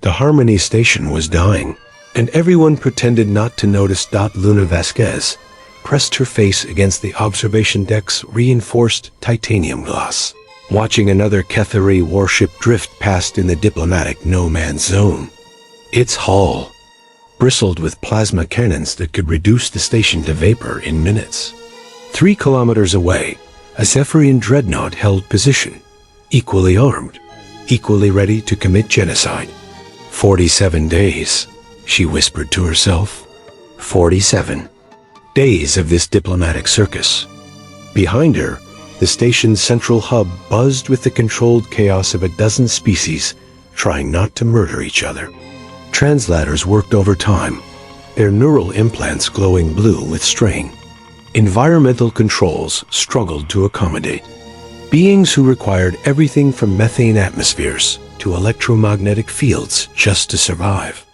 The Harmony station was dying, and everyone pretended not to notice. Luna Vasquez pressed her face against the observation deck's reinforced titanium glass, watching another Cathari warship drift past in the diplomatic no-man's zone. Its hull bristled with plasma cannons that could reduce the station to vapor in minutes. 3 kilometers away, a Zephyrian dreadnought held position, equally armed, equally ready to commit genocide. 47 days, she whispered to herself. 47 days of this diplomatic circus. Behind her, the station's central hub buzzed with the controlled chaos of a dozen species trying not to murder each other. Translators worked overtime, their neural implants glowing blue with strain. Environmental controls struggled to accommodate. Beings who required everything from methane atmospheres to electromagnetic fields just to survive.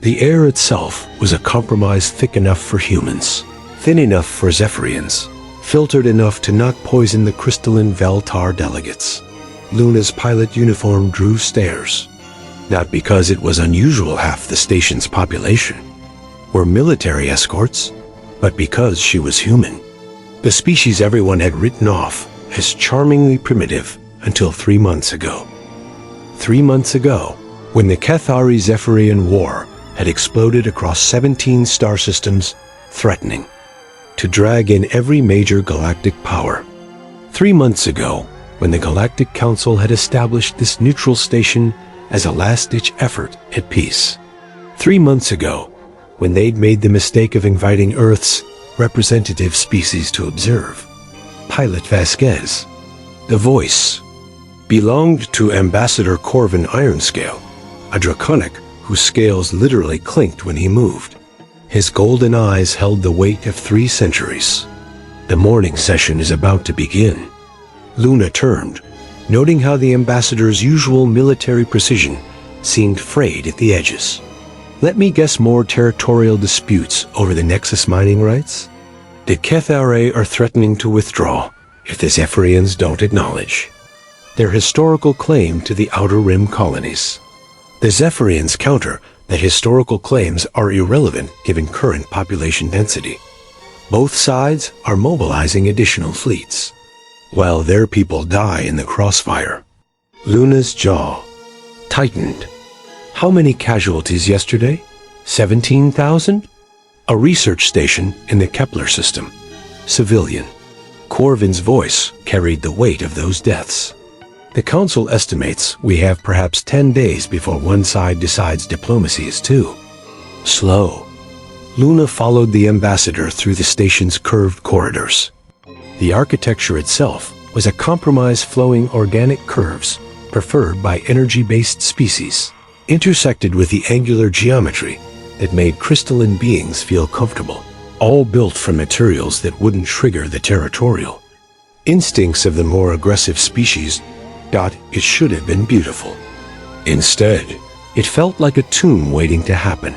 The air itself was a compromise thick enough for humans, thin enough for Zephyrians, filtered enough to not poison the crystalline Veltar delegates. Luna's pilot uniform drew stares. Not because it was unusual half the station's population were military escorts, but because she was human. The species everyone had written off as charmingly primitive until 3 months ago. 3 months ago, when the Cathari Zephyrian War had exploded across 17 star systems, threatening to drag in every major galactic power. 3 months ago, when the Galactic Council had established this neutral station as a last-ditch effort at peace. 3 months ago, when they'd made the mistake of inviting Earth's representative species to observe. Pilot Vasquez, the voice, belonged to Ambassador Corvin Ironscale, a draconic whose scales literally clinked when he moved. His golden eyes held the weight of 3 centuries. The morning session is about to begin. Luna turned, noting how the ambassador's usual military precision seemed frayed at the edges. Let me guess, more territorial disputes over the Nexus mining rights? The Cathari are threatening to withdraw if the Zephyrians don't acknowledge their historical claim to the Outer Rim colonies. The Zephyrians counter that historical claims are irrelevant given current population density. Both sides are mobilizing additional fleets, while their people die in the crossfire. Luna's jaw tightened. How many casualties yesterday? 17,000? A research station in the Kepler system. Civilian. Corvin's voice carried the weight of those deaths. The Council estimates we have perhaps 10 days before one side decides diplomacy is too slow. Luna followed the ambassador through the station's curved corridors. The architecture itself was a compromise, flowing organic curves preferred by energy-based species, intersected with the angular geometry that made crystalline beings feel comfortable, all built from materials that wouldn't trigger the territorial instincts of the more aggressive species. It should have been beautiful. Instead, it felt like a tomb waiting to happen.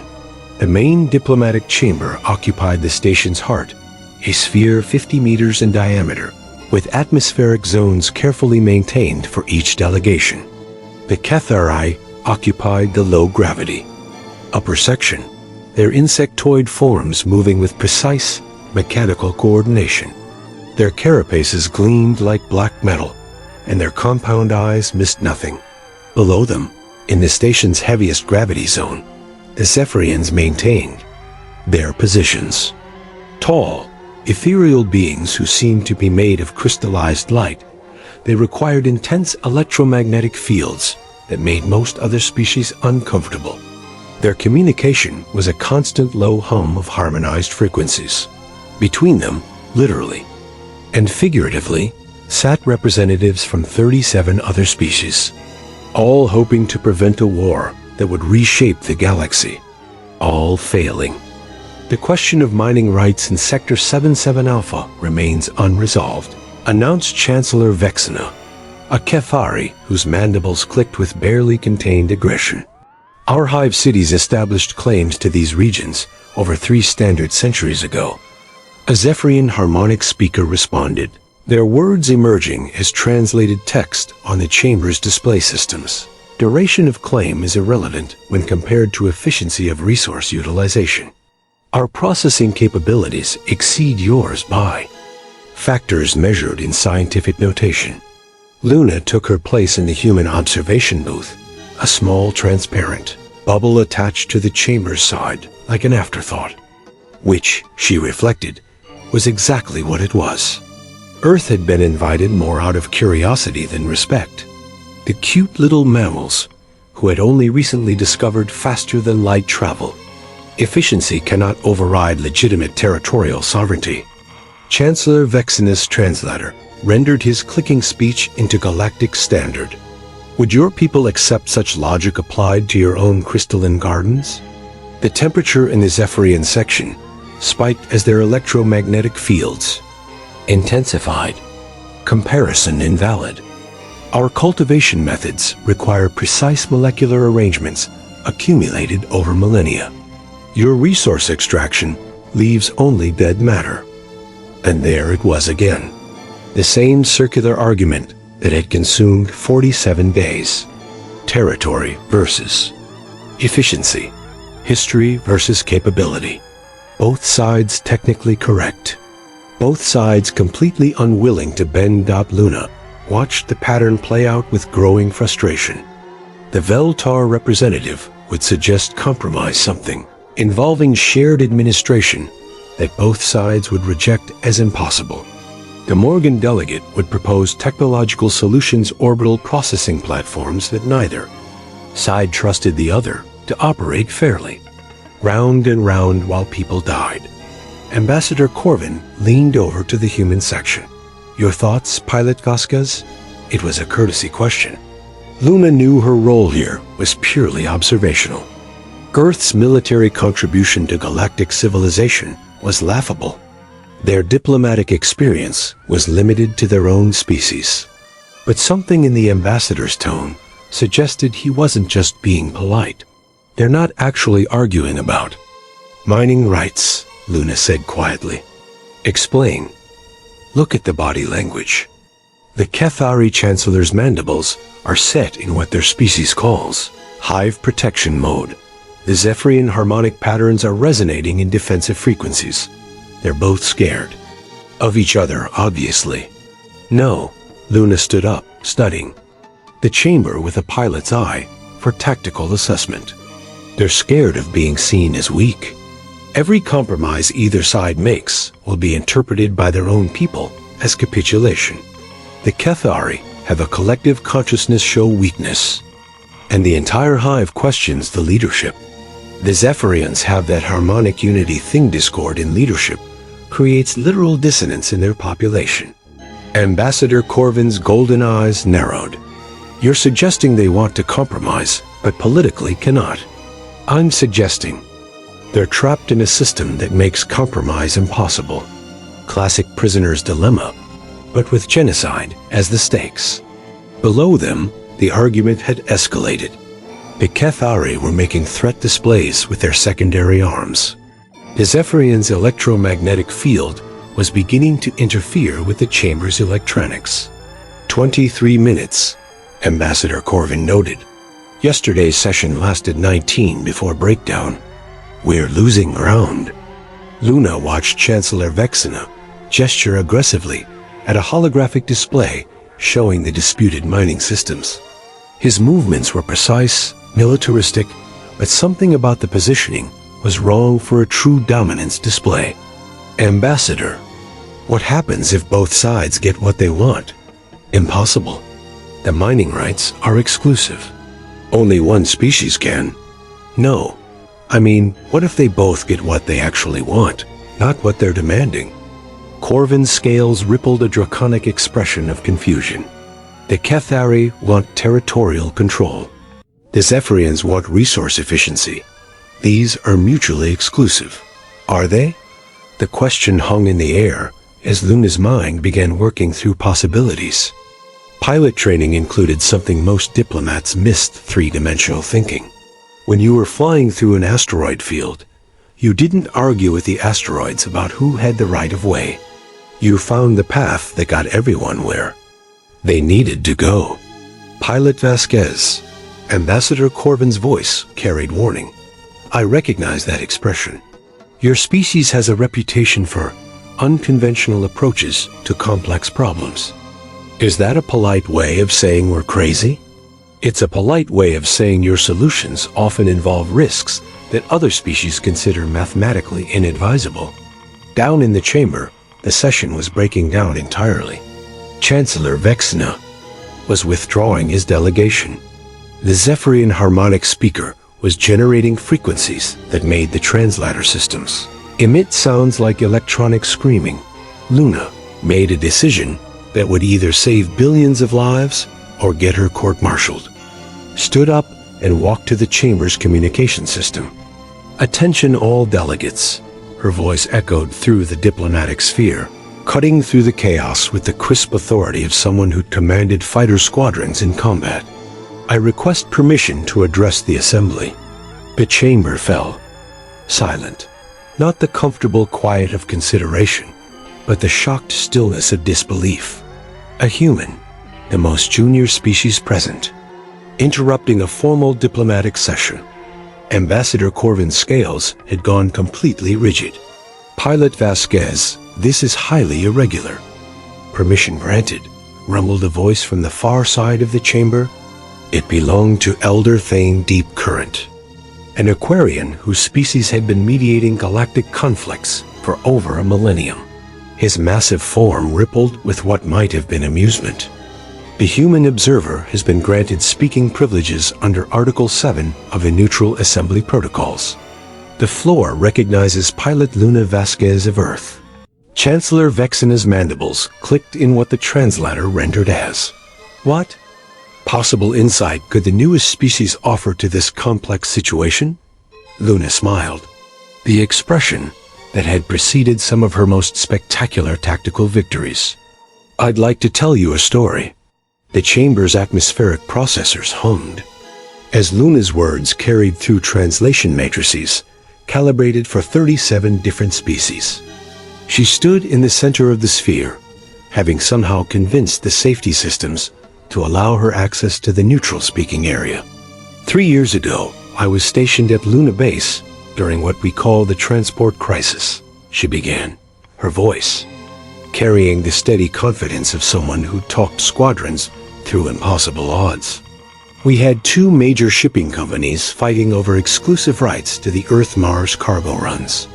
The main diplomatic chamber occupied the station's heart, a sphere 50 meters in diameter, with atmospheric zones carefully maintained for each delegation. The Cathari occupied the low gravity upper section, their insectoid forms moving with precise mechanical coordination. Their carapaces gleamed like black metal, and their compound eyes missed nothing. Below them, in the station's heaviest gravity zone, the Zephyrians maintained their positions. Tall, ethereal beings who seemed to be made of crystallized light, they required intense electromagnetic fields that made most other species uncomfortable. Their communication was a constant low hum of harmonized frequencies. Between them, literally and figuratively, sat representatives from 37 other species, all hoping to prevent a war that would reshape the galaxy, all failing. The question of mining rights in Sector 77 Alpha remains unresolved, announced Chancellor Vexena, a Cathari whose mandibles clicked with barely contained aggression. Our hive cities established claims to these regions over 3 standard centuries ago. A Zephyrian harmonic speaker responded, their words emerging as translated text on the chamber's display systems. Duration of claim is irrelevant when compared to efficiency of resource utilization. Our processing capabilities exceed yours by factors measured in scientific notation. Luna took her place in the human observation booth, a small transparent bubble attached to the chamber's side like an afterthought, which, she reflected, was exactly what it was. Earth had been invited more out of curiosity than respect. The cute little mammals, who had only recently discovered faster-than-light travel. Efficiency cannot override legitimate territorial sovereignty. Chancellor Vexenus' translator rendered his clicking speech into galactic standard. Would your people accept such logic applied to your own crystalline gardens? The temperature in the Zephyrian section spiked as their electromagnetic fields intensified. Comparison invalid. Our cultivation methods require precise molecular arrangements accumulated over millennia. Your resource extraction leaves only dead matter. And there it was again. The same circular argument that had consumed 47 days. Territory versus efficiency. History versus capability. Both sides technically correct. Both sides completely unwilling to bend. Luna watched the pattern play out with growing frustration. The Veltar representative would suggest compromise, something involving shared administration that both sides would reject as impossible. The Morgan delegate would propose technological solutions, orbital processing platforms that neither side trusted the other to operate fairly. Round and round while people died. Ambassador Corvin leaned over to the human section. Your thoughts, Pilot Vasquez? It was a courtesy question. Luna knew her role here was purely observational. Earth's military contribution to galactic civilization was laughable. Their diplomatic experience was limited to their own species. But something in the ambassador's tone suggested he wasn't just being polite. They're not actually arguing about mining rights, Luna said quietly. Explain. Look at the body language. The Cathari Chancellor's mandibles are set in what their species calls hive protection mode. The Zephyrian harmonic patterns are resonating in defensive frequencies. They're both scared. Of each other, obviously. No, Luna stood up, studying the chamber with a pilot's eye for tactical assessment. They're scared of being seen as weak. Every compromise either side makes will be interpreted by their own people as capitulation. The Cathari have a collective consciousness show weakness, and the entire hive questions the leadership. The Zephyrians have that harmonic unity thing. Discord in leadership creates literal dissonance in their population. Ambassador Corvin's golden eyes narrowed. You're suggesting they want to compromise, but politically cannot. I'm suggesting they're trapped in a system that makes compromise impossible. Classic prisoner's dilemma, but with genocide as the stakes. Below them, the argument had escalated. The Cathari were making threat displays with their secondary arms. The Zephyrian's electromagnetic field was beginning to interfere with the chamber's electronics. 23 minutes, Ambassador Corvin noted. Yesterday's session lasted 19 before breakdown. We're losing ground. Luna watched Chancellor Vexena gesture aggressively at a holographic display showing the disputed mining systems. His movements were precise, militaristic, but something about the positioning was wrong for a true dominance display. Ambassador, what happens if both sides get what they want? Impossible. The mining rights are exclusive. Only one species can. No. I mean, what if they both get what they actually want, not what they're demanding? Corvin's scales rippled a draconic expression of confusion. The Cathari want territorial control. The Zephyrians want resource efficiency. These are mutually exclusive. Are they? The question hung in the air as Luna's mind began working through possibilities. Pilot training included something most diplomats missed: three-dimensional thinking. When you were flying through an asteroid field, you didn't argue with the asteroids about who had the right of way. You found the path that got everyone where they needed to go. Pilot Vasquez, Ambassador Corvin's voice carried warning. I recognize that expression. Your species has a reputation for unconventional approaches to complex problems. Is that a polite way of saying we're crazy? It's a polite way of saying your solutions often involve risks that other species consider mathematically inadvisable. Down in the chamber, the session was breaking down entirely. Chancellor Vexna was withdrawing his delegation. The Zephyrian harmonic speaker was generating frequencies that made the translator systems emit sounds like electronic screaming. Luna made a decision that would either save billions of lives or get her court-martialed. Stood up and walked to the chamber's communication system. Attention all delegates. Her voice echoed through the diplomatic sphere, cutting through the chaos with the crisp authority of someone who'd commanded fighter squadrons in combat. I request permission to address the assembly. The chamber fell silent. Not the comfortable quiet of consideration, but the shocked stillness of disbelief. A human, the most junior species present, interrupting a formal diplomatic session. Ambassador Corvin's scales had gone completely rigid. Pilot Vasquez, this is highly irregular. Permission granted, rumbled a voice from the far side of the chamber. It belonged to Elder Thane Deep Current, an Aquarian whose species had been mediating galactic conflicts for over a millennium. His massive form rippled with what might have been amusement. The human observer has been granted speaking privileges under Article 7 of the Neutral Assembly Protocols. The floor recognizes Pilot Luna Vasquez of Earth. Chancellor Vexna's mandibles clicked in what the translator rendered as, "What possible insight could the newest species offer to this complex situation?" Luna smiled. The expression that had preceded some of her most spectacular tactical victories. "I'd like to tell you a story." The chamber's atmospheric processors hummed. As Luna's words carried through translation matrices, calibrated for 37 different species. She stood in the center of the sphere, having somehow convinced the safety systems to allow her access to the neutral speaking area. 3 years ago, I was stationed at Luna Base during what we call the transport crisis, she began, her voice carrying the steady confidence of someone who talked squadrons through impossible odds. We had 2 major shipping companies fighting over exclusive rights to the Earth-Mars cargo runs.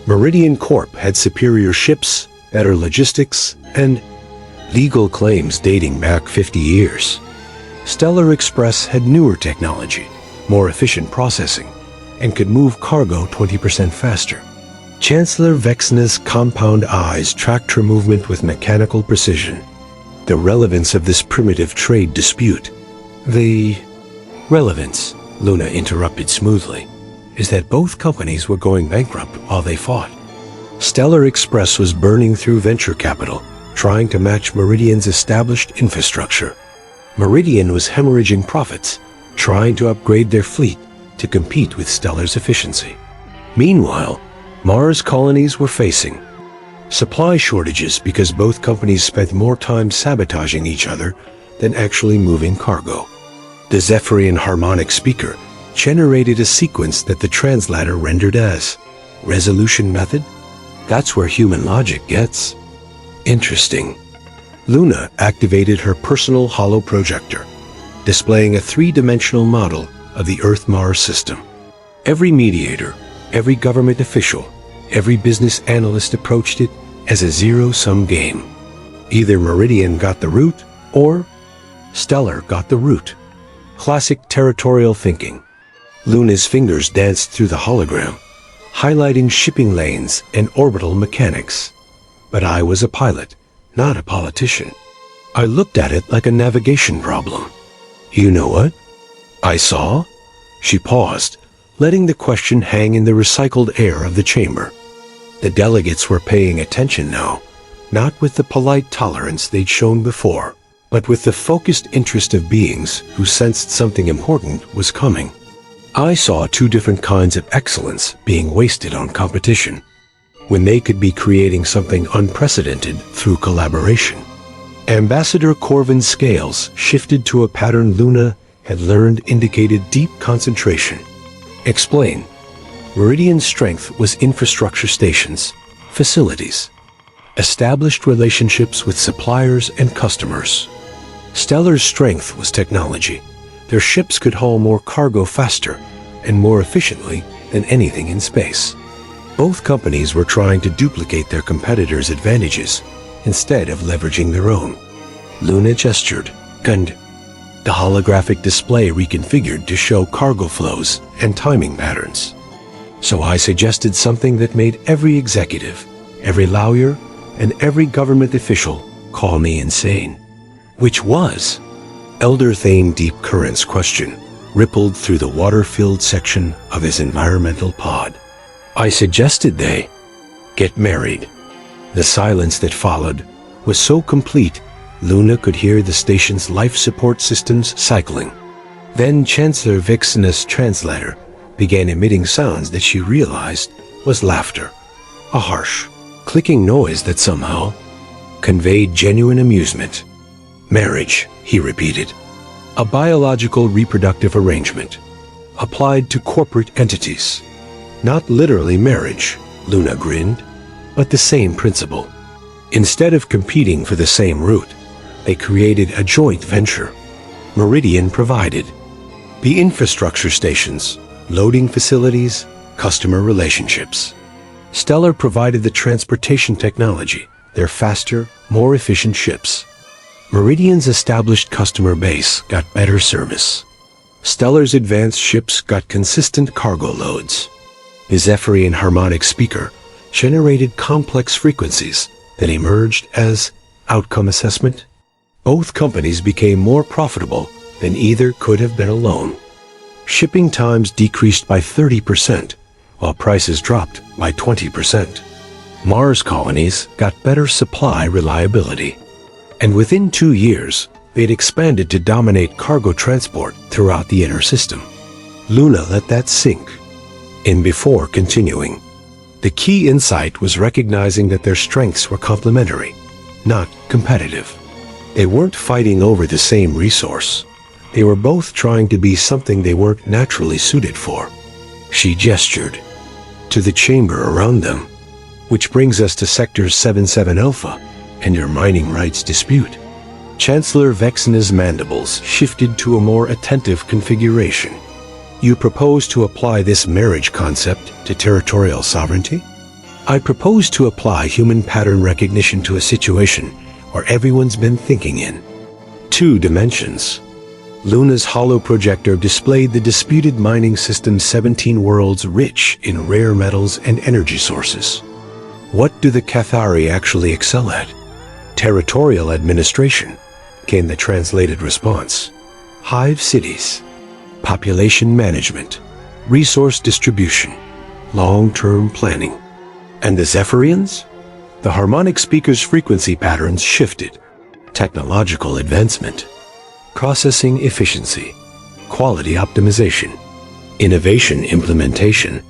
Meridian Corp had superior ships, better logistics, and legal claims dating back 50 years. Stellar Express had newer technology, more efficient processing, and could move cargo 20% faster. Chancellor Vexna's compound eyes tracked her movement with mechanical precision. The relevance of this primitive trade dispute. The relevance, Luna interrupted smoothly, is that both companies were going bankrupt while they fought. Stellar Express was burning through venture capital, trying to match Meridian's established infrastructure. Meridian was hemorrhaging profits, trying to upgrade their fleet to compete with Stellar's efficiency. Meanwhile, Mars colonies were facing supply shortages because both companies spent more time sabotaging each other than actually moving cargo. The Zephyrian harmonic speaker generated a sequence that the translator rendered as resolution method. That's where human logic gets interesting. Luna activated her personal holo projector, displaying a 3-dimensional model of the Earth-Mars system. Every mediator, every government official, every business analyst approached it as a zero-sum game. Either Meridian got the root, or Stellar got the root. Classic territorial thinking. Luna's fingers danced through the hologram, highlighting shipping lanes and orbital mechanics. But I was a pilot, not a politician. I looked at it like a navigation problem. You know what I saw? She paused, letting the question hang in the recycled air of the chamber. The delegates were paying attention now, not with the polite tolerance they'd shown before, but with the focused interest of beings who sensed something important was coming. I saw 2 different kinds of excellence being wasted on competition, when they could be creating something unprecedented through collaboration. Ambassador Corvin's scales shifted to a pattern Luna had learned indicated deep concentration. Explain. Meridian's strength was infrastructure stations, facilities, established relationships with suppliers and customers. Stellar's strength was technology. Their ships could haul more cargo faster and more efficiently than anything in space. Both companies were trying to duplicate their competitors' advantages instead of leveraging their own. Luna gestured, and the holographic display reconfigured to show cargo flows and timing patterns. So I suggested something that made every executive, every lawyer, and every government official call me insane. Which was? Elder Thane Deep Current's question rippled through the water-filled section of his environmental pod. I suggested they get married. The silence that followed was so complete, Luna could hear the station's life support systems cycling. Then Chancellor Vixen's translator began emitting sounds that she realized was laughter, a harsh, clicking noise that somehow conveyed genuine amusement. Marriage, he repeated. A biological reproductive arrangement applied to corporate entities. Not literally marriage, Luna grinned, but the same principle. Instead of competing for the same route, they created a joint venture. Meridian provided the infrastructure stations, loading facilities, customer relationships. Stellar provided the transportation technology, their faster, more efficient ships. Meridian's established customer base got better service. Stellar's advanced ships got consistent cargo loads. The Zephyrian harmonic speaker generated complex frequencies that emerged as outcome assessment. Both companies became more profitable than either could have been alone. Shipping times decreased by 30%, while prices dropped by 20%. Mars colonies got better supply reliability. And within 2 years, they'd expanded to dominate cargo transport throughout the inner system. Luna let that sink in before continuing. The key insight was recognizing that their strengths were complementary, not competitive. They weren't fighting over the same resource. They were both trying to be something they weren't naturally suited for. She gestured to the chamber around them, which brings us to Sector 77 Alpha and your mining rights dispute. Chancellor Vexena's mandibles shifted to a more attentive configuration. You propose to apply this marriage concept to territorial sovereignty? I propose to apply human pattern recognition to a situation where everyone's been thinking in 2 dimensions. Luna's hollow projector displayed the disputed mining system's 17 worlds rich in rare metals and energy sources. What do the Cathari actually excel at? Territorial administration, came the translated response. Hive cities, population management, resource distribution, long-term planning. And the Zephyrians? The harmonic speaker's frequency patterns shifted. Technological advancement, processing efficiency, quality optimization, innovation implementation.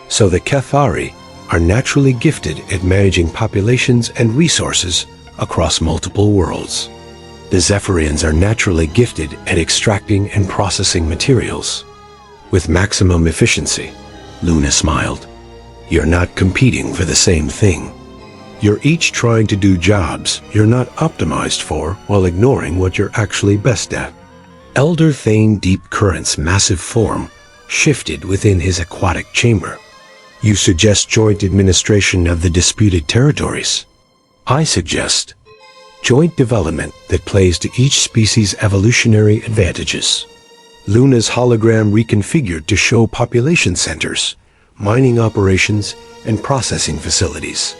So the Cathari are naturally gifted at managing populations and resources across multiple worlds. The Zephyrians are naturally gifted at extracting and processing materials with maximum efficiency. Luna smiled. You're not competing for the same thing. You're each trying to do jobs you're not optimized for while ignoring what you're actually best at. Elder Thane Deep Current's massive form shifted within his aquatic chamber. You suggest joint administration of the disputed territories. I suggest joint development that plays to each species' evolutionary advantages. Luna's hologram reconfigured to show population centers, mining operations, and processing facilities.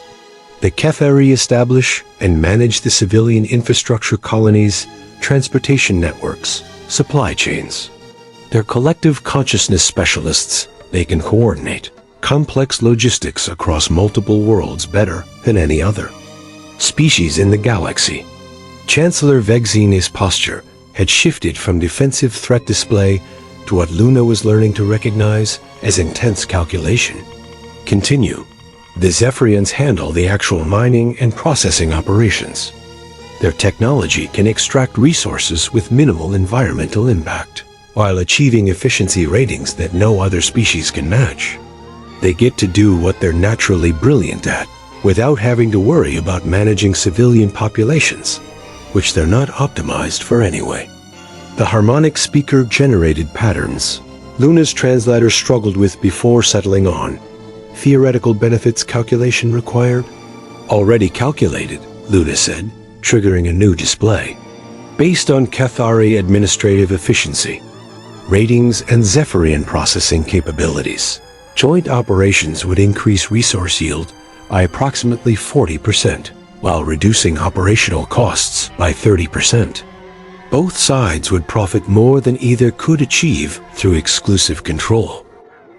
The Cathari establish and manage the civilian infrastructure colonies, transportation networks, supply chains. They're collective consciousness specialists. They can coordinate complex logistics across multiple worlds better than any other species in the galaxy. Chancellor Vexena's posture had shifted from defensive threat display to what Luna was learning to recognize as intense calculation. Continue. The Zephyrians handle the actual mining and processing operations. Their technology can extract resources with minimal environmental impact. while achieving efficiency ratings that no other species can match. They get to do what they're naturally brilliant at, without having to worry about managing civilian populations, which they're not optimized for anyway. The harmonic speaker generated patterns Luna's translator struggled with before settling on. Theoretical benefits calculation required? Already calculated, Luna said, triggering a new display. Based on Cathari administrative efficiency, ratings, and Zephyrian processing capabilities, joint operations would increase resource yield by approximately 40%, while reducing operational costs by 30%. Both sides would profit more than either could achieve through exclusive control.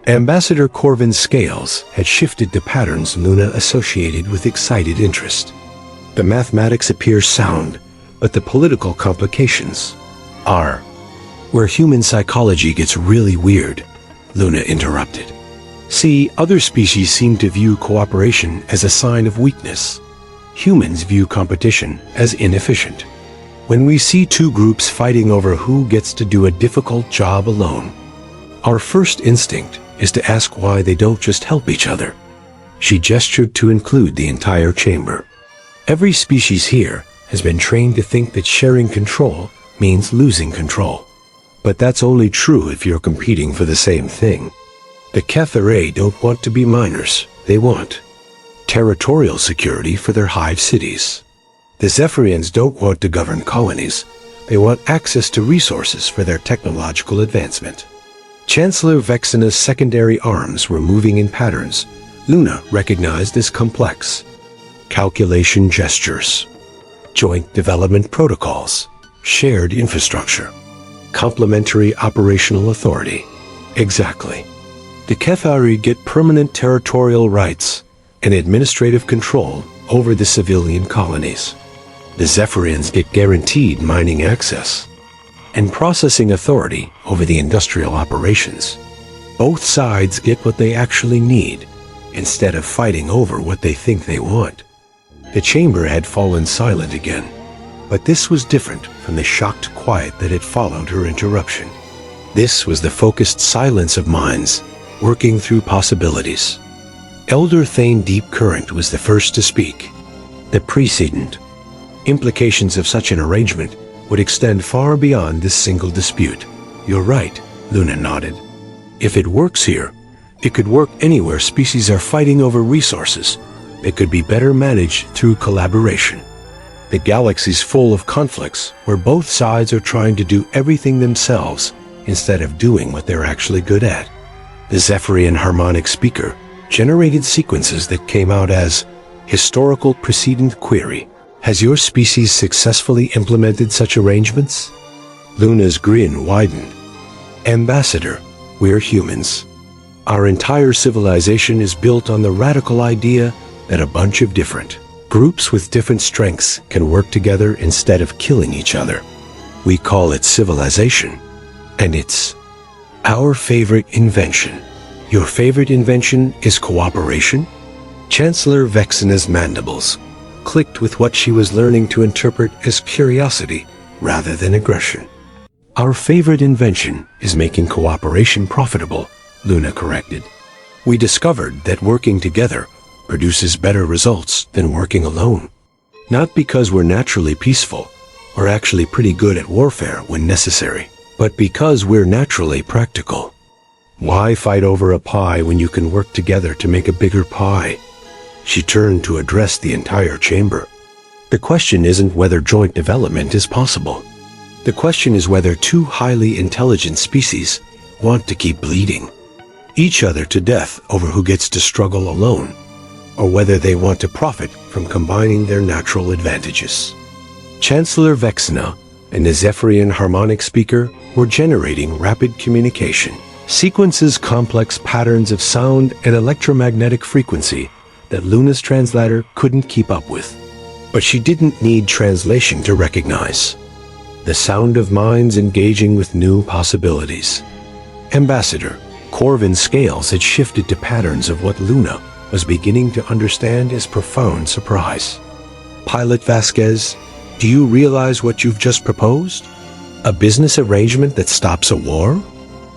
Ambassador Corvin's scales had shifted to patterns Luna associated with excited interest. The mathematics appear sound, but the political complications are where human psychology gets really weird, Luna interrupted. See, other species seem to view cooperation as a sign of weakness. Humans view competition as inefficient. When we see two groups fighting over who gets to do a difficult job alone, our first instinct is to ask why they don't just help each other. She gestured to include the entire chamber. Every species here has been trained to think that sharing control means losing control. But that's only true if you're competing for the same thing. The Cathari don't want to be minors. They want territorial security for their hive cities. The Zephyrians don't want to govern colonies. They want access to resources for their technological advancement. Chancellor Vexena's secondary arms were moving in patterns Luna recognized as complex. Calculation gestures, joint development protocols, shared infrastructure, complementary operational authority. Exactly. The Cathari get permanent territorial rights and administrative control over the civilian colonies. The Zephyrians get guaranteed mining access and processing authority over the industrial operations. Both sides get what they actually need, instead of fighting over what they think they want. The chamber had fallen silent again, but this was different from the shocked quiet that had followed her interruption. This was the focused silence of minds working through possibilities. Elder Thane Deep Current was the first to speak. The precedent. Implications of such an arrangement would extend far beyond this single dispute. You're right, Luna nodded. If it works here, it could work anywhere species are fighting over resources. It could be better managed through collaboration. The galaxy's full of conflicts where both sides are trying to do everything themselves instead of doing what they're actually good at. The Zephyrian harmonic speaker generated sequences that came out as historical precedent query. Has your species successfully implemented such arrangements? Luna's grin widened. Ambassador, we're humans. Our entire civilization is built on the radical idea that a bunch of different groups with different strengths can work together instead of killing each other. We call it civilization, and it's our favorite invention. Your favorite invention is cooperation? Chancellor Vexena's mandibles clicked with what she was learning to interpret as curiosity rather than aggression. Our favorite invention is making cooperation profitable, Luna corrected. We discovered that working together produces better results than working alone. Not because we're naturally peaceful or actually pretty good at warfare when necessary, but because we're naturally practical. Why fight over a pie when you can work together to make a bigger pie? She turned to address the entire chamber. The question isn't whether joint development is possible. The question is whether two highly intelligent species want to keep bleeding each other to death over who gets to struggle alone, or whether they want to profit from combining their natural advantages. Chancellor Vexena and the Zephyrian harmonic speaker were generating rapid communication, sequences complex patterns of sound and electromagnetic frequency that Luna's translator couldn't keep up with. But she didn't need translation to recognize the sound of minds engaging with new possibilities. Ambassador, Corvin's scales had shifted to patterns of what Luna was beginning to understand as profound surprise. Pilot Vasquez, do you realize what you've just proposed? A business arrangement that stops a war?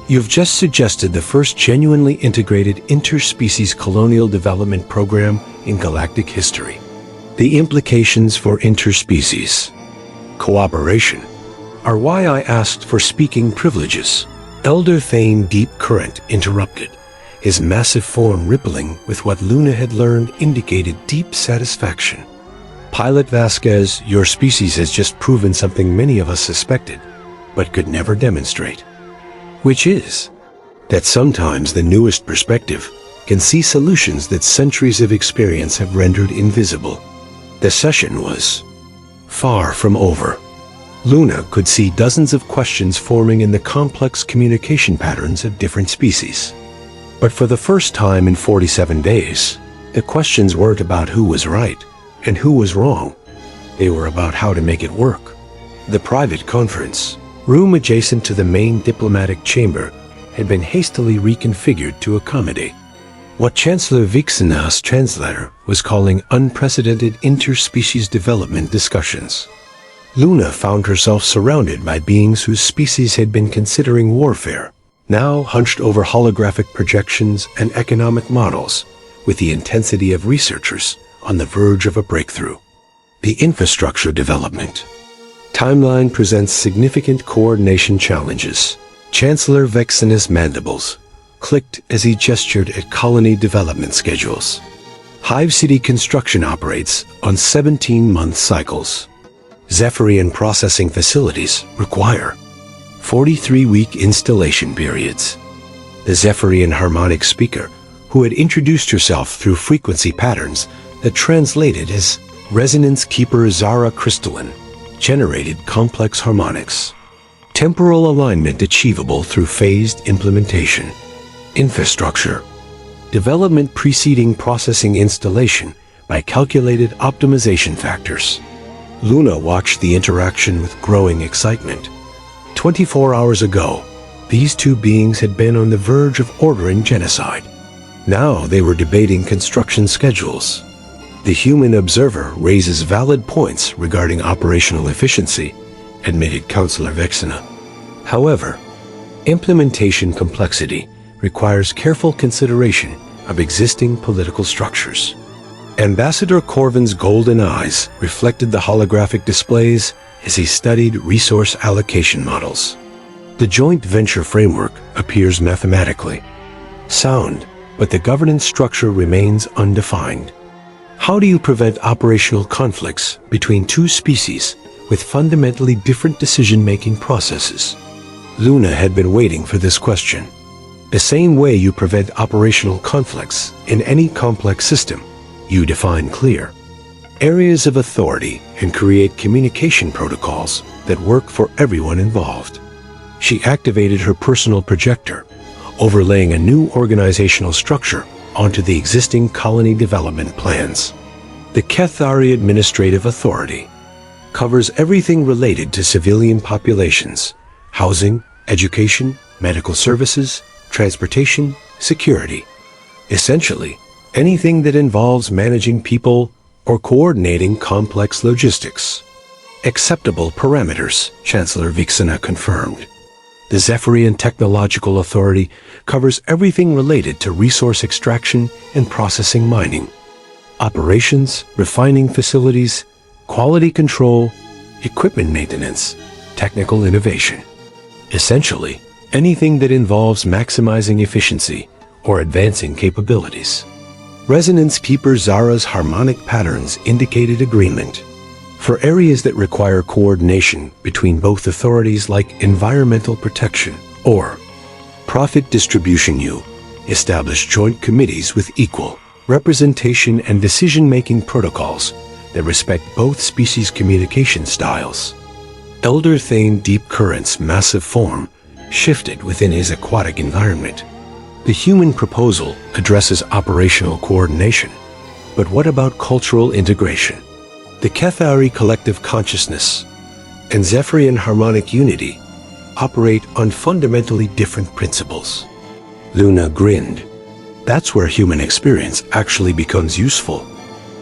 You've just suggested the first genuinely integrated interspecies colonial development program in galactic history. The implications for interspecies cooperation are why I asked for speaking privileges. Elder Thane Deep Current interrupted, his massive form rippling with what Luna had learned indicated deep satisfaction. Pilot Vasquez, your species has just proven something many of us suspected, but could never demonstrate. Which is that sometimes the newest perspective can see solutions that centuries of experience have rendered invisible. The session was far from over. Luna could see dozens of questions forming in the complex communication patterns of different species. But for the first time in 47 days, the questions weren't about who was right and who was wrong. They were about how to make it work. The private conference room adjacent to the main diplomatic chamber had been hastily reconfigured to accommodate what Chancellor Vixena's translator was calling unprecedented interspecies development discussions. Luna found herself surrounded by beings whose species had been considering warfare, now hunched over holographic projections and economic models, with the intensity of researchers on the verge of a breakthrough. The infrastructure development timeline presents significant coordination challenges. Chancellor Vexenus' mandibles clicked as he gestured at colony development schedules. Hive City construction operates on 17-month cycles. Zephyrian processing facilities require 43-week installation periods. The Zephyrian harmonic speaker, who had introduced herself through frequency patterns that translated as Resonance Keeper Zara Crystalline, generated complex harmonics. Temporal alignment achievable through phased implementation. Infrastructure development preceding processing installation by calculated optimization factors. Luna watched the interaction with growing excitement. 24 hours ago, these two beings had been on the verge of ordering genocide. Now they were debating construction schedules. The human observer raises valid points regarding operational efficiency, admitted Councillor Vexena. However, implementation complexity requires careful consideration of existing political structures. Ambassador Corvin's golden eyes reflected the holographic displays as he studied resource allocation models. The joint venture framework appears mathematically sound, but the governance structure remains undefined. How do you prevent operational conflicts between two species with fundamentally different decision-making processes? Luna had been waiting for this question. The same way you prevent operational conflicts in any complex system, you define clear areas of authority and create communication protocols that work for everyone involved. She activated her personal projector, overlaying a new organizational structure onto the existing colony development plans. The Kethari Administrative Authority covers everything related to civilian populations: housing, education, medical services, transportation, security. Essentially, anything that involves managing people or coordinating complex logistics. Acceptable parameters, Chancellor Vixena confirmed. The Zephyrian Technological Authority covers everything related to resource extraction and processing mining. Operations, refining facilities, quality control, equipment maintenance, technical innovation. Essentially, anything that involves maximizing efficiency or advancing capabilities. Resonance Keeper Zara's harmonic patterns indicated agreement. For areas that require coordination between both authorities like environmental protection or profit distribution, you establish joint committees with equal representation and decision-making protocols that respect both species' communication styles. Elder Thane Deep Current's massive form shifted within his aquatic environment. The human proposal addresses operational coordination, but what about cultural integration? The Kethari collective consciousness and Zephyrian harmonic unity operate on fundamentally different principles. Luna grinned. That's where human experience actually becomes useful.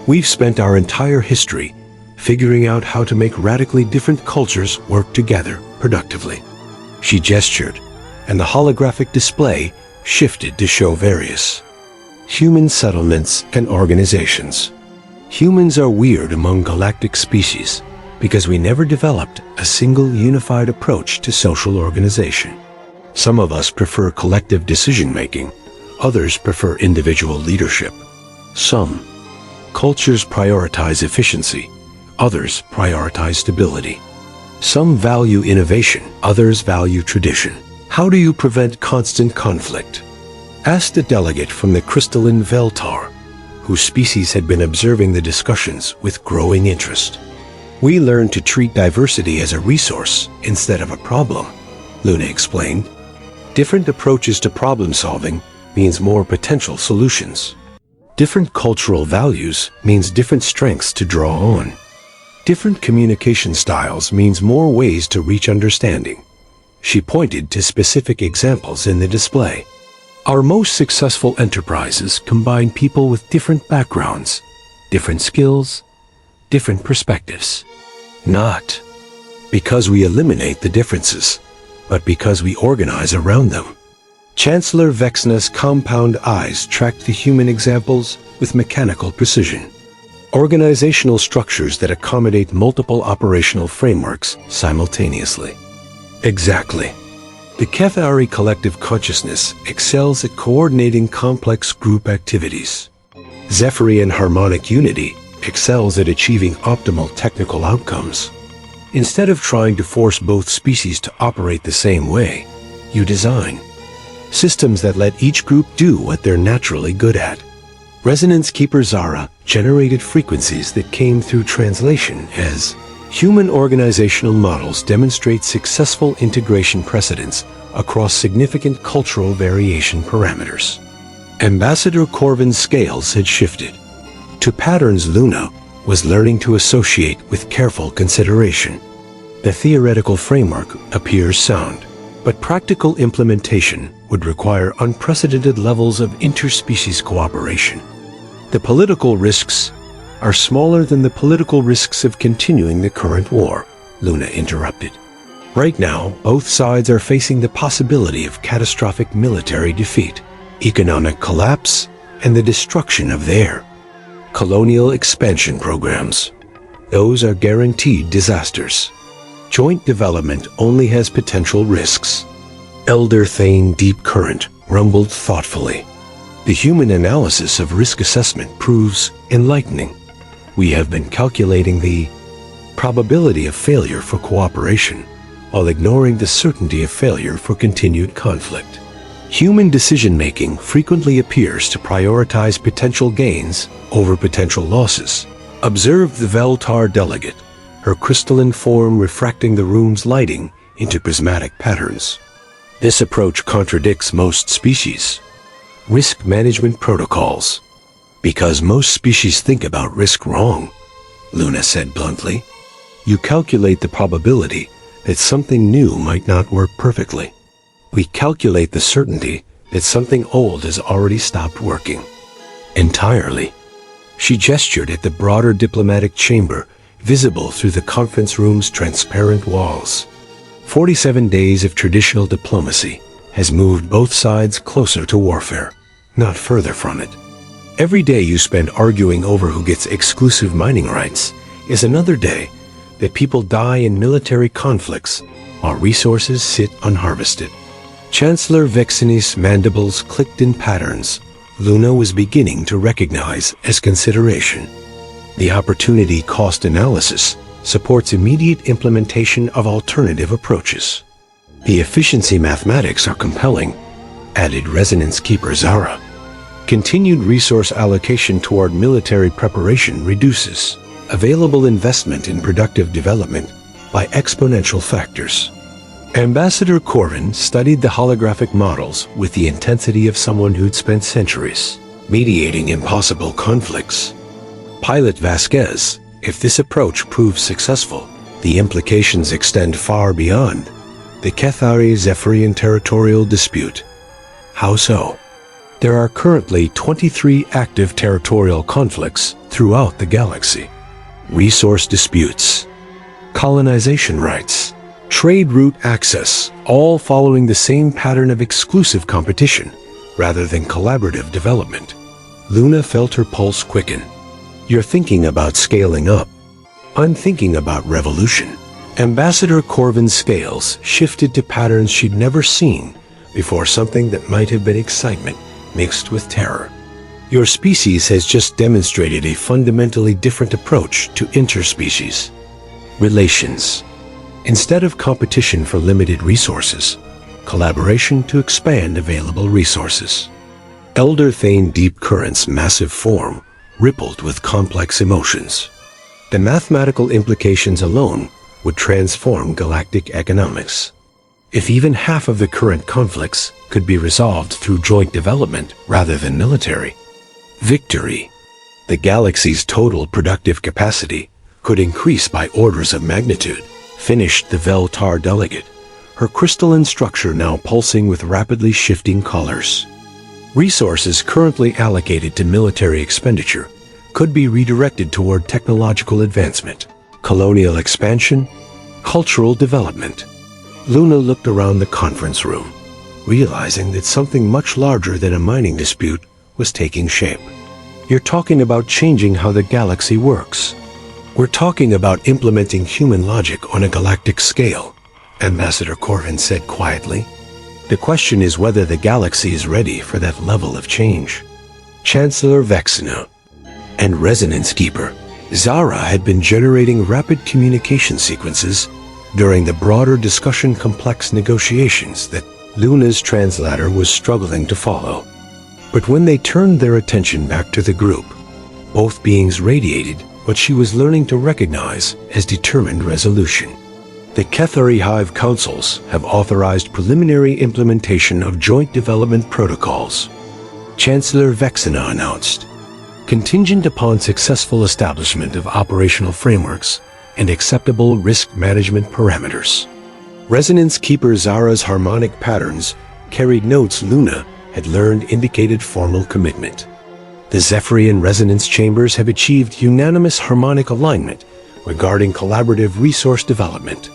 We've spent our entire history figuring out how to make radically different cultures work together productively. She gestured, and the holographic display shifted to show various human settlements and organizations. Humans are weird among galactic species because we never developed a single unified approach to social organization. Some of us prefer collective decision-making, others prefer individual leadership. Some cultures prioritize efficiency, others prioritize stability. Some value innovation, others value tradition. How do you prevent constant conflict? Asked a delegate from the crystalline Veltar, whose species had been observing the discussions with growing interest. We learned to treat diversity as a resource instead of a problem, Luna explained. Different approaches to problem solving means more potential solutions. Different cultural values means different strengths to draw on. Different communication styles means more ways to reach understanding. She pointed to specific examples in the display. Our most successful enterprises combine people with different backgrounds, different skills, different perspectives. Not because we eliminate the differences, but because we organize around them. Chancellor Vexna's compound eyes tracked the human examples with mechanical precision. Organizational structures that accommodate multiple operational frameworks simultaneously. Exactly. The Kethari collective consciousness excels at coordinating complex group activities. Zephyrian harmonic unity excels at achieving optimal technical outcomes. Instead of trying to force both species to operate the same way, you design systems that let each group do what they're naturally good at. Resonance Keeper Zara generated frequencies that came through translation as human organizational models demonstrate successful integration precedents across significant cultural variation parameters. Ambassador Corvin's scales had shifted to patterns Luna was learning to associate with careful consideration. The theoretical framework appears sound, but practical implementation would require unprecedented levels of interspecies cooperation. The political risks are smaller than the political risks of continuing the current war, Luna interrupted. Right now, both sides are facing the possibility of catastrophic military defeat, economic collapse, and the destruction of their colonial expansion programs. Those are guaranteed disasters. Joint development only has potential risks. Elder Thane Deep Current rumbled thoughtfully. The human analysis of risk assessment proves enlightening. We have been calculating the probability of failure for cooperation while ignoring the certainty of failure for continued conflict. Human decision-making frequently appears to prioritize potential gains over potential losses. Observed the Veltar delegate, her crystalline form refracting the room's lighting into prismatic patterns. This approach contradicts most species' risk management protocols. Because most species think about risk wrong, Luna said bluntly. You calculate the probability that something new might not work perfectly. We calculate the certainty that something old has already stopped working. Entirely. She gestured at the broader diplomatic chamber, visible through the conference room's transparent walls. 47 days of traditional diplomacy has moved both sides closer to warfare, not further from it. Every day you spend arguing over who gets exclusive mining rights is another day that people die in military conflicts while resources sit unharvested. Chancellor Vexini's mandibles clicked in patterns Luna was beginning to recognize as consideration. The opportunity cost analysis supports immediate implementation of alternative approaches. The efficiency mathematics are compelling, added Resonance Keeper Zara. Continued resource allocation toward military preparation reduces available investment in productive development by exponential factors. Ambassador Corvin studied the holographic models with the intensity of someone who'd spent centuries mediating impossible conflicts. Pilot Vasquez, if this approach proves successful, the implications extend far beyond the Kethari-Zephyrian territorial dispute. How so? There are currently 23 active territorial conflicts throughout the galaxy. Resource disputes, colonization rights, trade route access, all following the same pattern of exclusive competition rather than collaborative development. Luna felt her pulse quicken. You're thinking about scaling up. I'm thinking about revolution. Ambassador Corvin's scales shifted to patterns she'd never seen before, something that might have been excitement mixed with terror. Your species has just demonstrated a fundamentally different approach to interspecies relations. Instead of competition for limited resources, collaboration to expand available resources. Elder Thane Deep Current's massive form rippled with complex emotions. The mathematical implications alone would transform galactic economics. If even half of the current conflicts could be resolved through joint development rather than military. Victory. The galaxy's total productive capacity could increase by orders of magnitude, finished the Veltar delegate, her crystalline structure now pulsing with rapidly shifting colors. Resources currently allocated to military expenditure could be redirected toward technological advancement, colonial expansion, cultural development. Luna looked around the conference room, realizing that something much larger than a mining dispute was taking shape. You're talking about changing how the galaxy works. We're talking about implementing human logic on a galactic scale, Ambassador Corvin said quietly. The question is whether the galaxy is ready for that level of change. Chancellor Vexina and Resonance Keeper Zara had been generating rapid communication sequences during the broader discussion, complex negotiations that Luna's translator was struggling to follow. But when they turned their attention back to the group, both beings radiated what she was learning to recognize as determined resolution. The Kethari Hive Councils have authorized preliminary implementation of joint development protocols, Chancellor Vexina announced, contingent upon successful establishment of operational frameworks and acceptable risk management parameters. Resonance Keeper Zara's harmonic patterns carried notes Luna had learned indicated formal commitment. The Zephyrian resonance chambers have achieved unanimous harmonic alignment regarding collaborative resource development.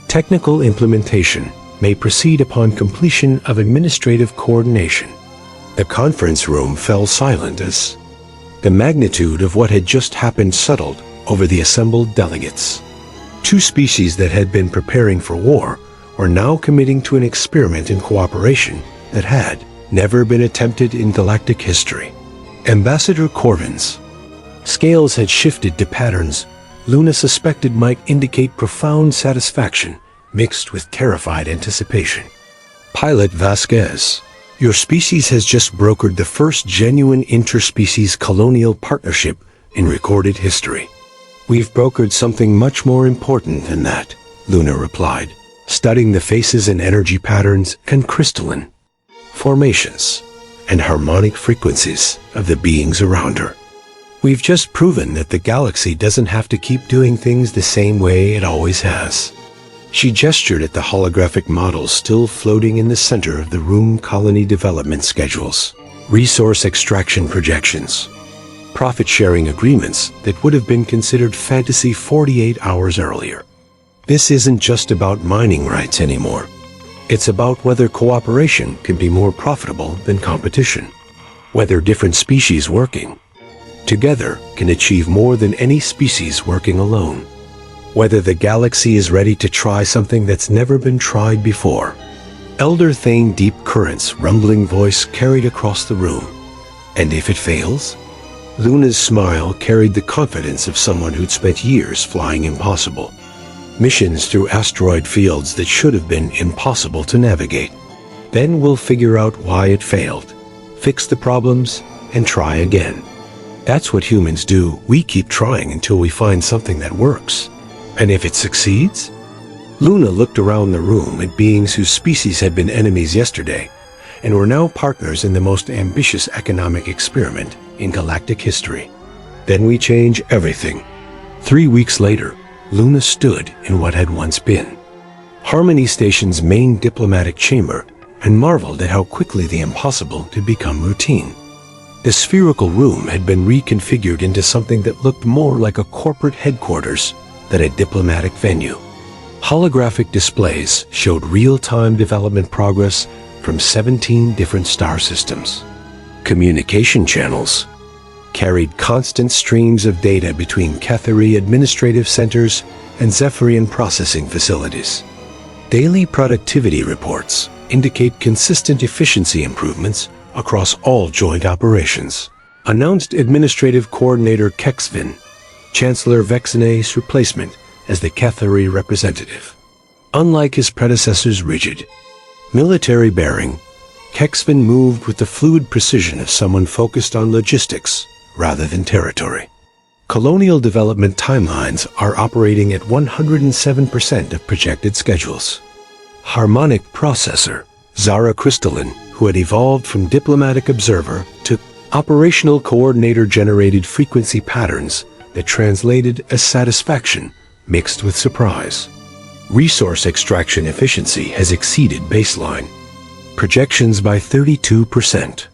Technical implementation may proceed upon completion of administrative coordination. The conference room fell silent as the magnitude of what had just happened settled over the assembled delegates. Two species that had been preparing for war were now committing to an experiment in cooperation that had never been attempted in galactic history. Ambassador Corvin's scales had shifted to patterns Luna suspected might indicate profound satisfaction mixed with terrified anticipation. Pilot Vasquez, your species has just brokered the first genuine interspecies colonial partnership in recorded history. We've brokered something much more important than that, Luna replied, studying the faces and energy patterns and crystalline formations and harmonic frequencies of the beings around her. We've just proven that the galaxy doesn't have to keep doing things the same way it always has. She gestured at the holographic models still floating in the center of the room. Colony development schedules, resource extraction projections, profit-sharing agreements that would have been considered fantasy 48 hours earlier. This isn't just about mining rights anymore. It's about whether cooperation can be more profitable than competition, whether different species working together can achieve more than any species working alone, whether the galaxy is ready to try something that's never been tried before. Elder Thane Deep Current's rumbling voice carried across the room. And if it fails? Luna's smile carried the confidence of someone who'd spent years flying impossible missions through asteroid fields that should have been impossible to navigate. Then we'll figure out why it failed, fix the problems, and try again. That's what humans do. We keep trying until we find something that works. And if it succeeds? Luna looked around the room at beings whose species had been enemies yesterday and were now partners in the most ambitious economic experiment in galactic history. Then we change everything. 3 weeks later, Luna stood in what had once been Harmony Station's main diplomatic chamber and marveled at how quickly the impossible could become routine. The spherical room had been reconfigured into something that looked more like a corporate headquarters than a diplomatic venue. Holographic displays showed real-time development progress from 17 different star systems. Communication channels carried constant streams of data between Cathari administrative centers and Zephyrian processing facilities. Daily productivity reports indicate consistent efficiency improvements across all joint operations. Announced Administrative Coordinator Kexvin, Chancellor Vexene's replacement as the Cathari representative. Unlike his predecessor's rigid, military bearing, Kexvin moved with the fluid precision of someone focused on logistics rather than territory. Colonial development timelines are operating at 107% of projected schedules. Harmonic processor, Zara Crystalline, who had evolved from diplomatic observer to operational coordinator, generated frequency patterns that translated as satisfaction mixed with surprise. Resource extraction efficiency has exceeded baseline projections by 32%.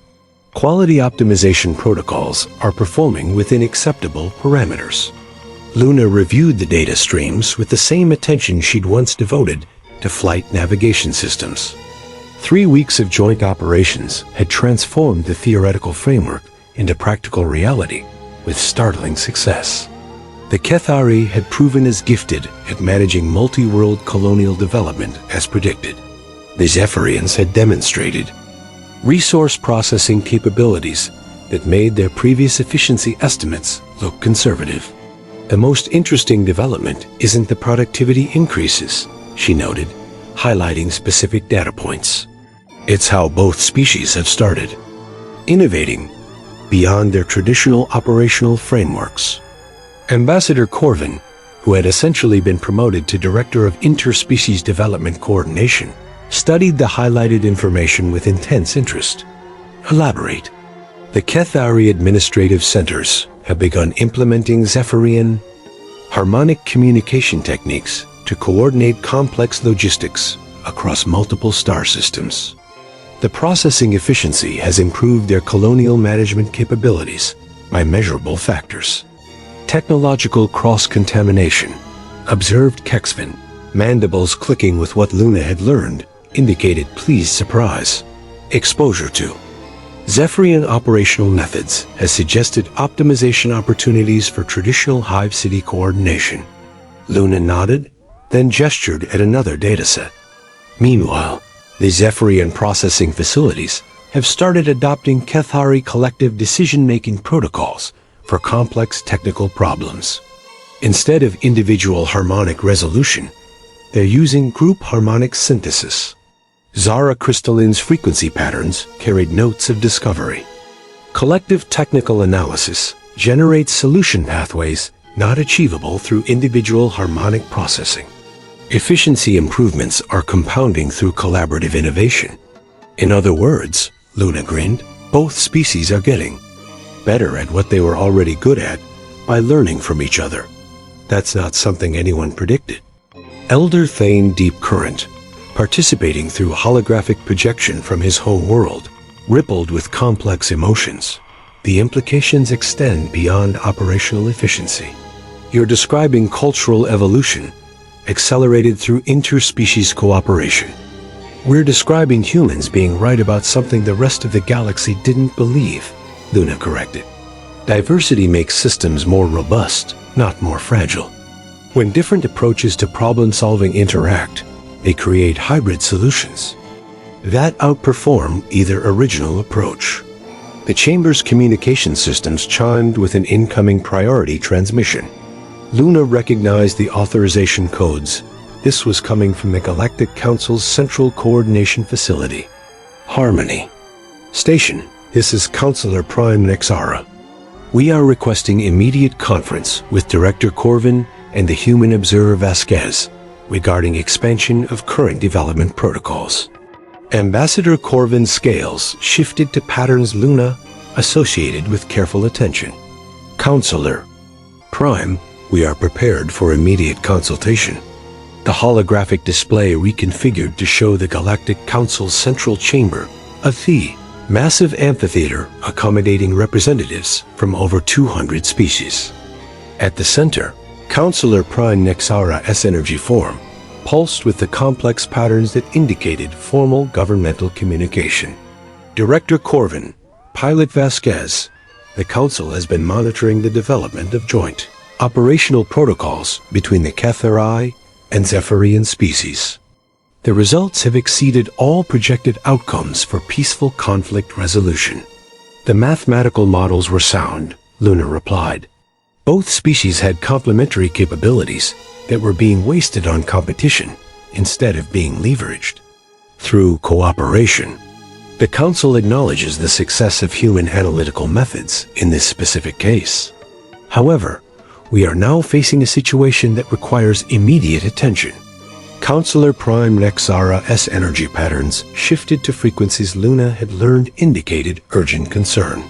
Quality optimization protocols are performing within acceptable parameters. Luna reviewed the data streams with the same attention she'd once devoted to flight navigation systems. 3 weeks of joint operations had transformed the theoretical framework into practical reality with startling success. The Cathari had proven as gifted at managing multi-world colonial development as predicted. The Zephyrians had demonstrated resource processing capabilities that made their previous efficiency estimates look conservative. The most interesting development isn't the productivity increases, she noted, highlighting specific data points. It's how both species have started innovating beyond their traditional operational frameworks. Ambassador Corvin, who had essentially been promoted to Director of Interspecies Development Coordination, studied the highlighted information with intense interest. Elaborate. The Cathari administrative centers have begun implementing Zephyrian harmonic communication techniques to coordinate complex logistics across multiple star systems. The processing efficiency has improved their colonial management capabilities by measurable factors. Technological cross-contamination, observed Kexvin, mandibles clicking with what Luna had learned, indicated pleased surprise. Exposure to Zephyrian operational methods has suggested optimization opportunities for traditional Hive City coordination. Luna nodded, then gestured at another dataset. Meanwhile, the Zephyrian processing facilities have started adopting Cathari collective decision-making protocols for complex technical problems. Instead of individual harmonic resolution, they're using group harmonic synthesis. Zara Crystalline's frequency patterns carried notes of discovery. Collective technical analysis generates solution pathways not achievable through individual harmonic processing. Efficiency improvements are compounding through collaborative innovation. In other words, Luna grinned, both species are getting better at what they were already good at by learning from each other. That's not something anyone predicted. Elder Thane Deep Current, participating through holographic projection from his home world, rippled with complex emotions. The implications extend beyond operational efficiency. You're describing cultural evolution, accelerated through interspecies cooperation. We're describing humans being right about something the rest of the galaxy didn't believe, Luna corrected. Diversity makes systems more robust, not more fragile. When different approaches to problem-solving interact, they create hybrid solutions that outperform either original approach. The Chamber's communication systems chimed with an incoming priority transmission. Luna recognized the authorization codes. This was coming from the Galactic Council's Central Coordination Facility. Harmony. Station, this is Counselor Prime Nexara. We are requesting immediate conference with Director Corvin and the Human Observer Vasquez regarding expansion of current development protocols. Ambassador Corvin's scales shifted to patterns Luna associated with careful attention. Counselor Prime, we are prepared for immediate consultation. The holographic display reconfigured to show the Galactic Council's central chamber, a massive amphitheater accommodating representatives from over 200 species. At the center, Counselor Prime Nexara S energy form, pulsed with the complex patterns that indicated formal governmental communication. Director Corvin, Pilot Vasquez, the Council has been monitoring the development of joint operational protocols between the Cathari and Zephyrian species. The results have exceeded all projected outcomes for peaceful conflict resolution. The mathematical models were sound, Luna replied. Both species had complementary capabilities that were being wasted on competition instead of being leveraged. Through cooperation, the Council acknowledges the success of human analytical methods in this specific case. However, we are now facing a situation that requires immediate attention. Counselor Prime Nexara's energy patterns shifted to frequencies Luna had learned indicated urgent concern.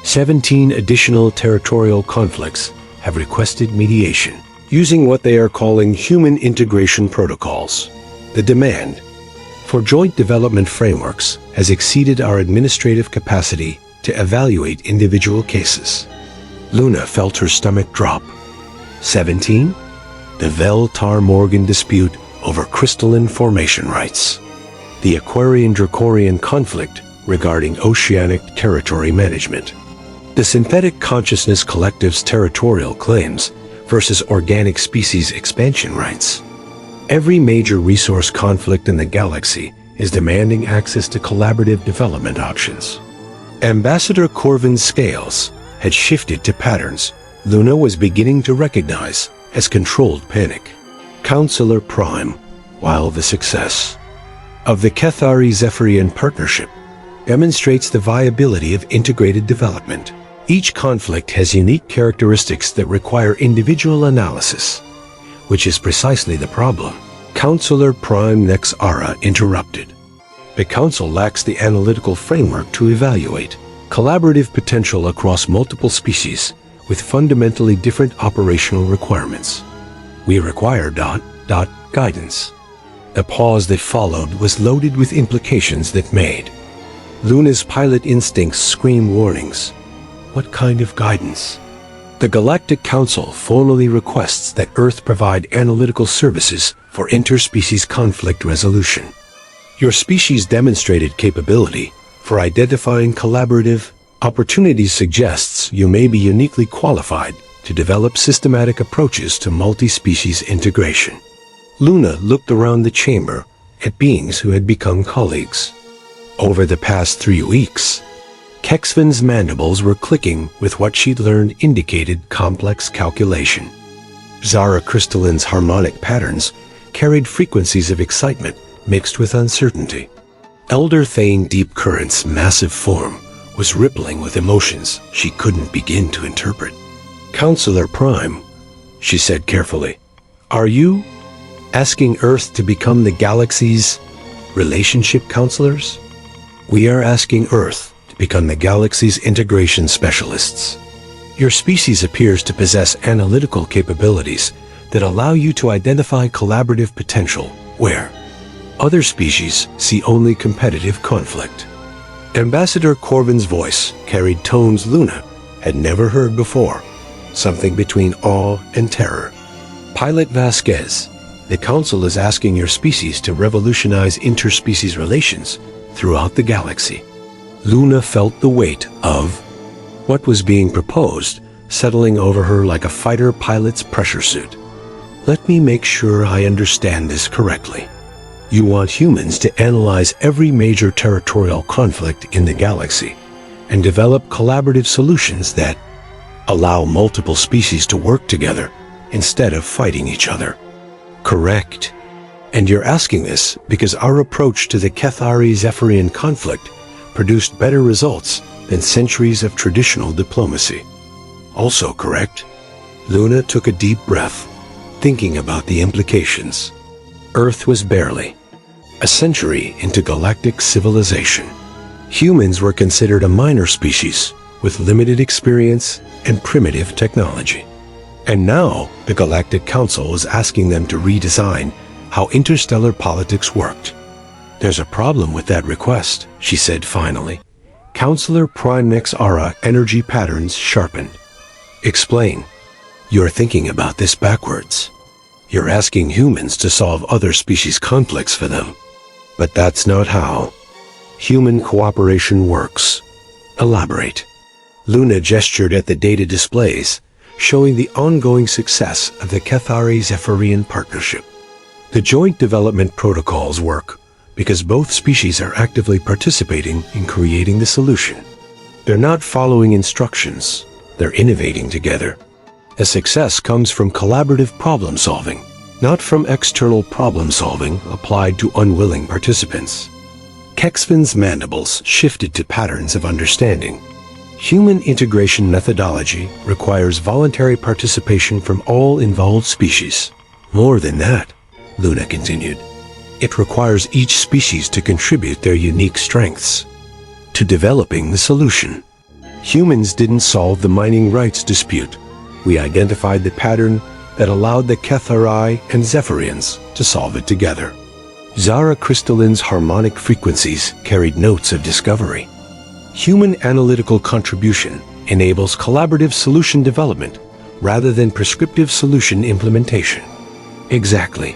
17 additional territorial conflicts have requested mediation, using what they are calling human integration protocols. The demand for joint development frameworks has exceeded our administrative capacity to evaluate individual cases. Luna felt her stomach drop. 17. The Vel-Tar-Morgan dispute over crystalline formation rights. The Aquarian-Dracorian conflict regarding oceanic territory management. The Synthetic Consciousness Collective's territorial claims versus organic species expansion rights. Every major resource conflict in the galaxy is demanding access to collaborative development options. Ambassador Corvin's scales had shifted to patterns Luna was beginning to recognize as controlled panic. Counselor Prime, while the success of the Cathari-Zephyrian partnership demonstrates the viability of integrated development, each conflict has unique characteristics that require individual analysis, which is precisely the problem. Counselor Prime Nexara interrupted. The Council lacks the analytical framework to evaluate collaborative potential across multiple species with fundamentally different operational requirements. We require guidance. The pause that followed was loaded with implications that made Luna's pilot instincts scream warnings. What kind of guidance? The Galactic Council formally requests that Earth provide analytical services for interspecies conflict resolution. Your species' demonstrated capability for identifying collaborative opportunities suggests you may be uniquely qualified to develop systematic approaches to multi-species integration. Luna looked around the chamber at beings who had become colleagues. Over the past 3 weeks, Kexvin's mandibles were clicking with what she'd learned indicated complex calculation. Zara Crystalline's harmonic patterns carried frequencies of excitement mixed with uncertainty. Elder Thane Deep Current's massive form was rippling with emotions she couldn't begin to interpret. Counselor Prime, she said carefully, are you asking Earth to become the galaxy's relationship counselors? We are asking Earth to become the galaxy's integration specialists. Your species appears to possess analytical capabilities that allow you to identify collaborative potential where other species see only competitive conflict. Ambassador Corvin's voice carried tones Luna had never heard before, something between awe and terror. Pilot Vasquez, the Council is asking your species to revolutionize interspecies relations throughout the galaxy. Luna felt the weight of what was being proposed settling over her like a fighter pilot's pressure suit. Let me make sure I understand this correctly. You want humans to analyze every major territorial conflict in the galaxy and develop collaborative solutions that allow multiple species to work together instead of fighting each other. Correct. And you're asking this because our approach to the Cathari-Zephyrian conflict produced better results than centuries of traditional diplomacy. Also correct. Luna took a deep breath, thinking about the implications. Earth was barely a century into galactic civilization. Humans were considered a minor species with limited experience and primitive technology. And now the Galactic Council was asking them to redesign how interstellar politics worked. There's a problem with that request, she said finally. Counselor Prime Nexara energy patterns sharpened. Explain. You're thinking about this backwards. You're asking humans to solve other species' conflicts for them. But that's not how human cooperation works. Elaborate. Luna gestured at the data displays, showing the ongoing success of the Cathari-Zephyrian partnership. The joint development protocols work because both species are actively participating in creating the solution. They're not following instructions, they're innovating together. A success comes from collaborative problem solving, not from external problem solving applied to unwilling participants. Kexvin's mandibles shifted to patterns of understanding. Human integration methodology requires voluntary participation from all involved species. More than that, Luna continued, it requires each species to contribute their unique strengths to developing the solution. Humans didn't solve the mining rights dispute. We identified the pattern that allowed the Cathari and Zephyrians to solve it together. Zara crystalline's harmonic frequencies carried notes of discovery. Human analytical contribution enables collaborative solution development rather than prescriptive solution implementation. Exactly.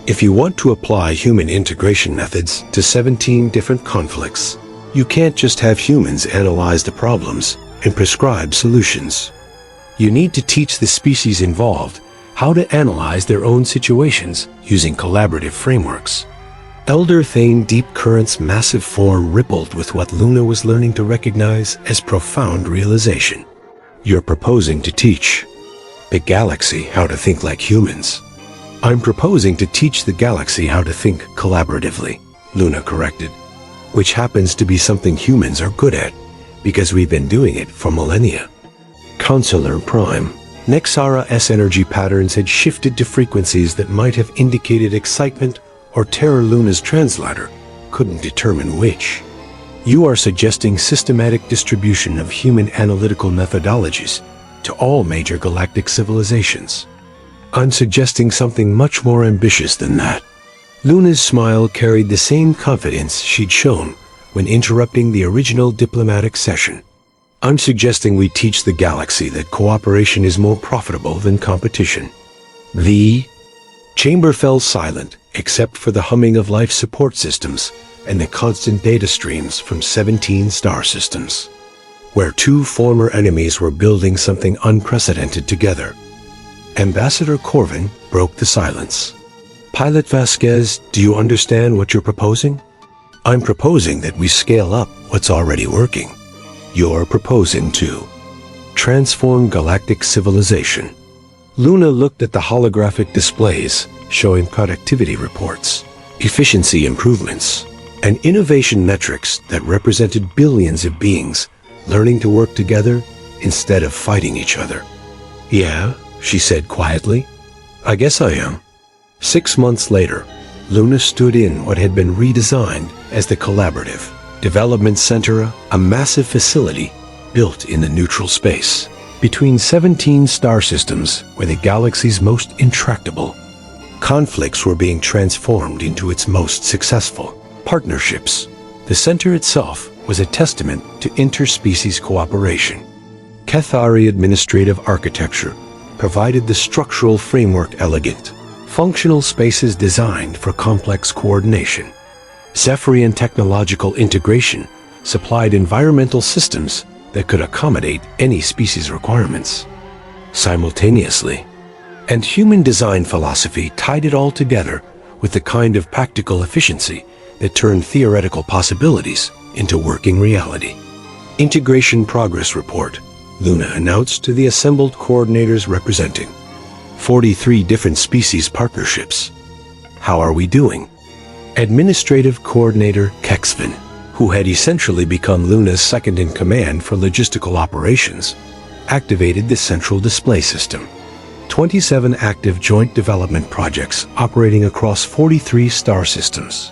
If you want to apply human integration methods to 17 different conflicts, you can't just have humans analyze the problems and prescribe solutions. You need to teach the species involved how to analyze their own situations using collaborative frameworks. Elder Thane Deep Current's massive form rippled with what Luna was learning to recognize as profound realization. You're proposing to teach the galaxy how to think like humans. I'm proposing to teach the galaxy how to think collaboratively, Luna corrected, which happens to be something humans are good at, because we've been doing it for millennia. Consular Prime. Nexara's energy patterns had shifted to frequencies that might have indicated excitement or terror. Luna's translator couldn't determine which. You are suggesting systematic distribution of human analytical methodologies to all major galactic civilizations. I'm suggesting something much more ambitious than that. Luna's smile carried the same confidence she'd shown when interrupting the original diplomatic session. I'm suggesting we teach the galaxy that cooperation is more profitable than competition. The chamber fell silent except for the humming of life support systems and the constant data streams from 17 star systems, where two former enemies were building something unprecedented together. Ambassador Corvin broke the silence. Pilot Vasquez, do you understand what you're proposing? I'm proposing that we scale up what's already working. You're proposing to transform galactic civilization. Luna looked at the holographic displays showing productivity reports, efficiency improvements, and innovation metrics that represented billions of beings learning to work together instead of fighting each other. Yeah, she said quietly. I guess I am. 6 months later, Luna stood in what had been redesigned as the Collaborative Development Center, a massive facility built in the neutral space between 17 star systems where the galaxy's most intractable conflicts were being transformed into its most successful partnerships. The center itself was a testament to interspecies cooperation. Cathari administrative architecture provided the structural framework, elegant, functional spaces designed for complex coordination. Zephyrian technological integration supplied environmental systems that could accommodate any species requirements simultaneously. And human design philosophy tied it all together with the kind of practical efficiency that turned theoretical possibilities into working reality. Integration Progress Report, Luna announced to the assembled coordinators representing 43 different species partnerships. How are we doing? Administrative Coordinator Kexvin, who had essentially become Luna's second-in-command for logistical operations, activated the central display system. 27 active joint development projects operating across 43 star systems.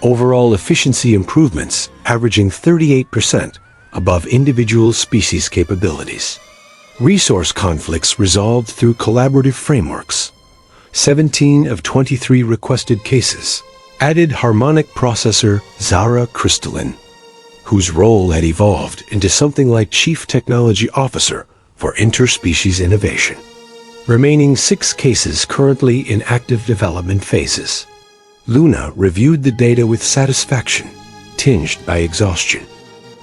Overall efficiency improvements averaging 38% above individual species capabilities. Resource conflicts resolved through collaborative frameworks. 17 of 23 requested cases added harmonic processor Zara Crystalline, whose role had evolved into something like Chief Technology Officer for interspecies innovation. remaining 6 cases currently in active development phases. Luna reviewed the data with satisfaction, tinged by exhaustion.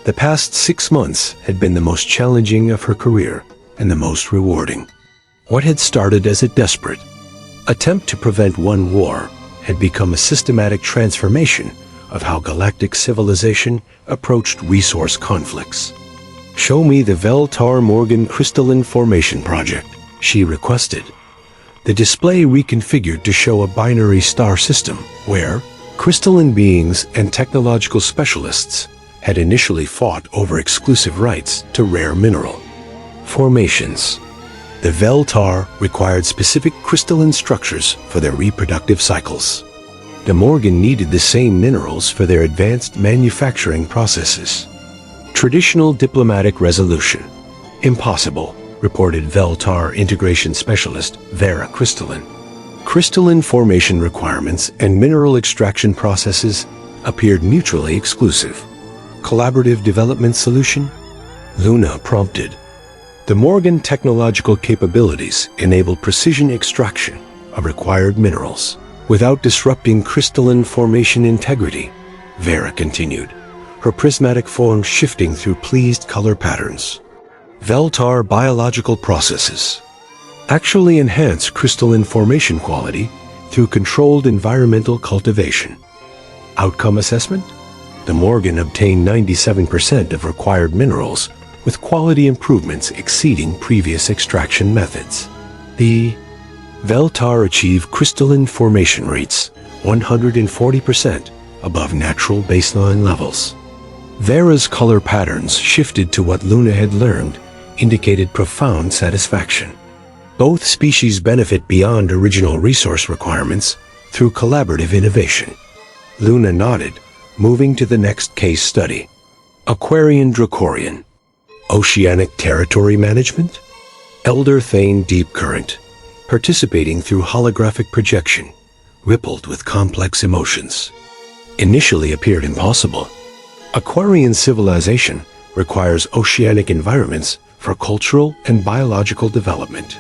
The past 6 months had been the most challenging of her career and the most rewarding. What had started as a desperate attempt to prevent one war had become a systematic transformation of how galactic civilization approached resource conflicts. "Show me the Veltar-Morgan Crystalline Formation Project," she requested. The display reconfigured to show a binary star system where crystalline beings and technological specialists had initially fought over exclusive rights to rare mineral formations. The Veltar required specific crystalline structures for their reproductive cycles. The Morgan needed the same minerals for their advanced manufacturing processes. Traditional diplomatic resolution. Impossible, reported Veltar integration specialist Vera Crystalline. Crystalline formation requirements and mineral extraction processes appeared mutually exclusive. Collaborative development solution? Luna prompted. The Morgan technological capabilities enabled precision extraction of required minerals without disrupting crystalline formation integrity, Vera continued, her prismatic form shifting through pleased color patterns. Veltar biological processes actually enhance crystalline formation quality through controlled environmental cultivation. Outcome assessment? The Morgan obtained 97% of required minerals with quality improvements exceeding previous extraction methods. The Veltar achieved crystalline formation rates 140% above natural baseline levels. Vera's color patterns shifted to what Luna had learned, indicated profound satisfaction. Both species benefit beyond original resource requirements through collaborative innovation. Luna nodded, moving to the next case study. Aquarian Dracorian. Oceanic territory management? Elder Thane Deep Current, participating through holographic projection, rippled with complex emotions. Initially appeared impossible. Aquarian civilization requires oceanic environments for cultural and biological development.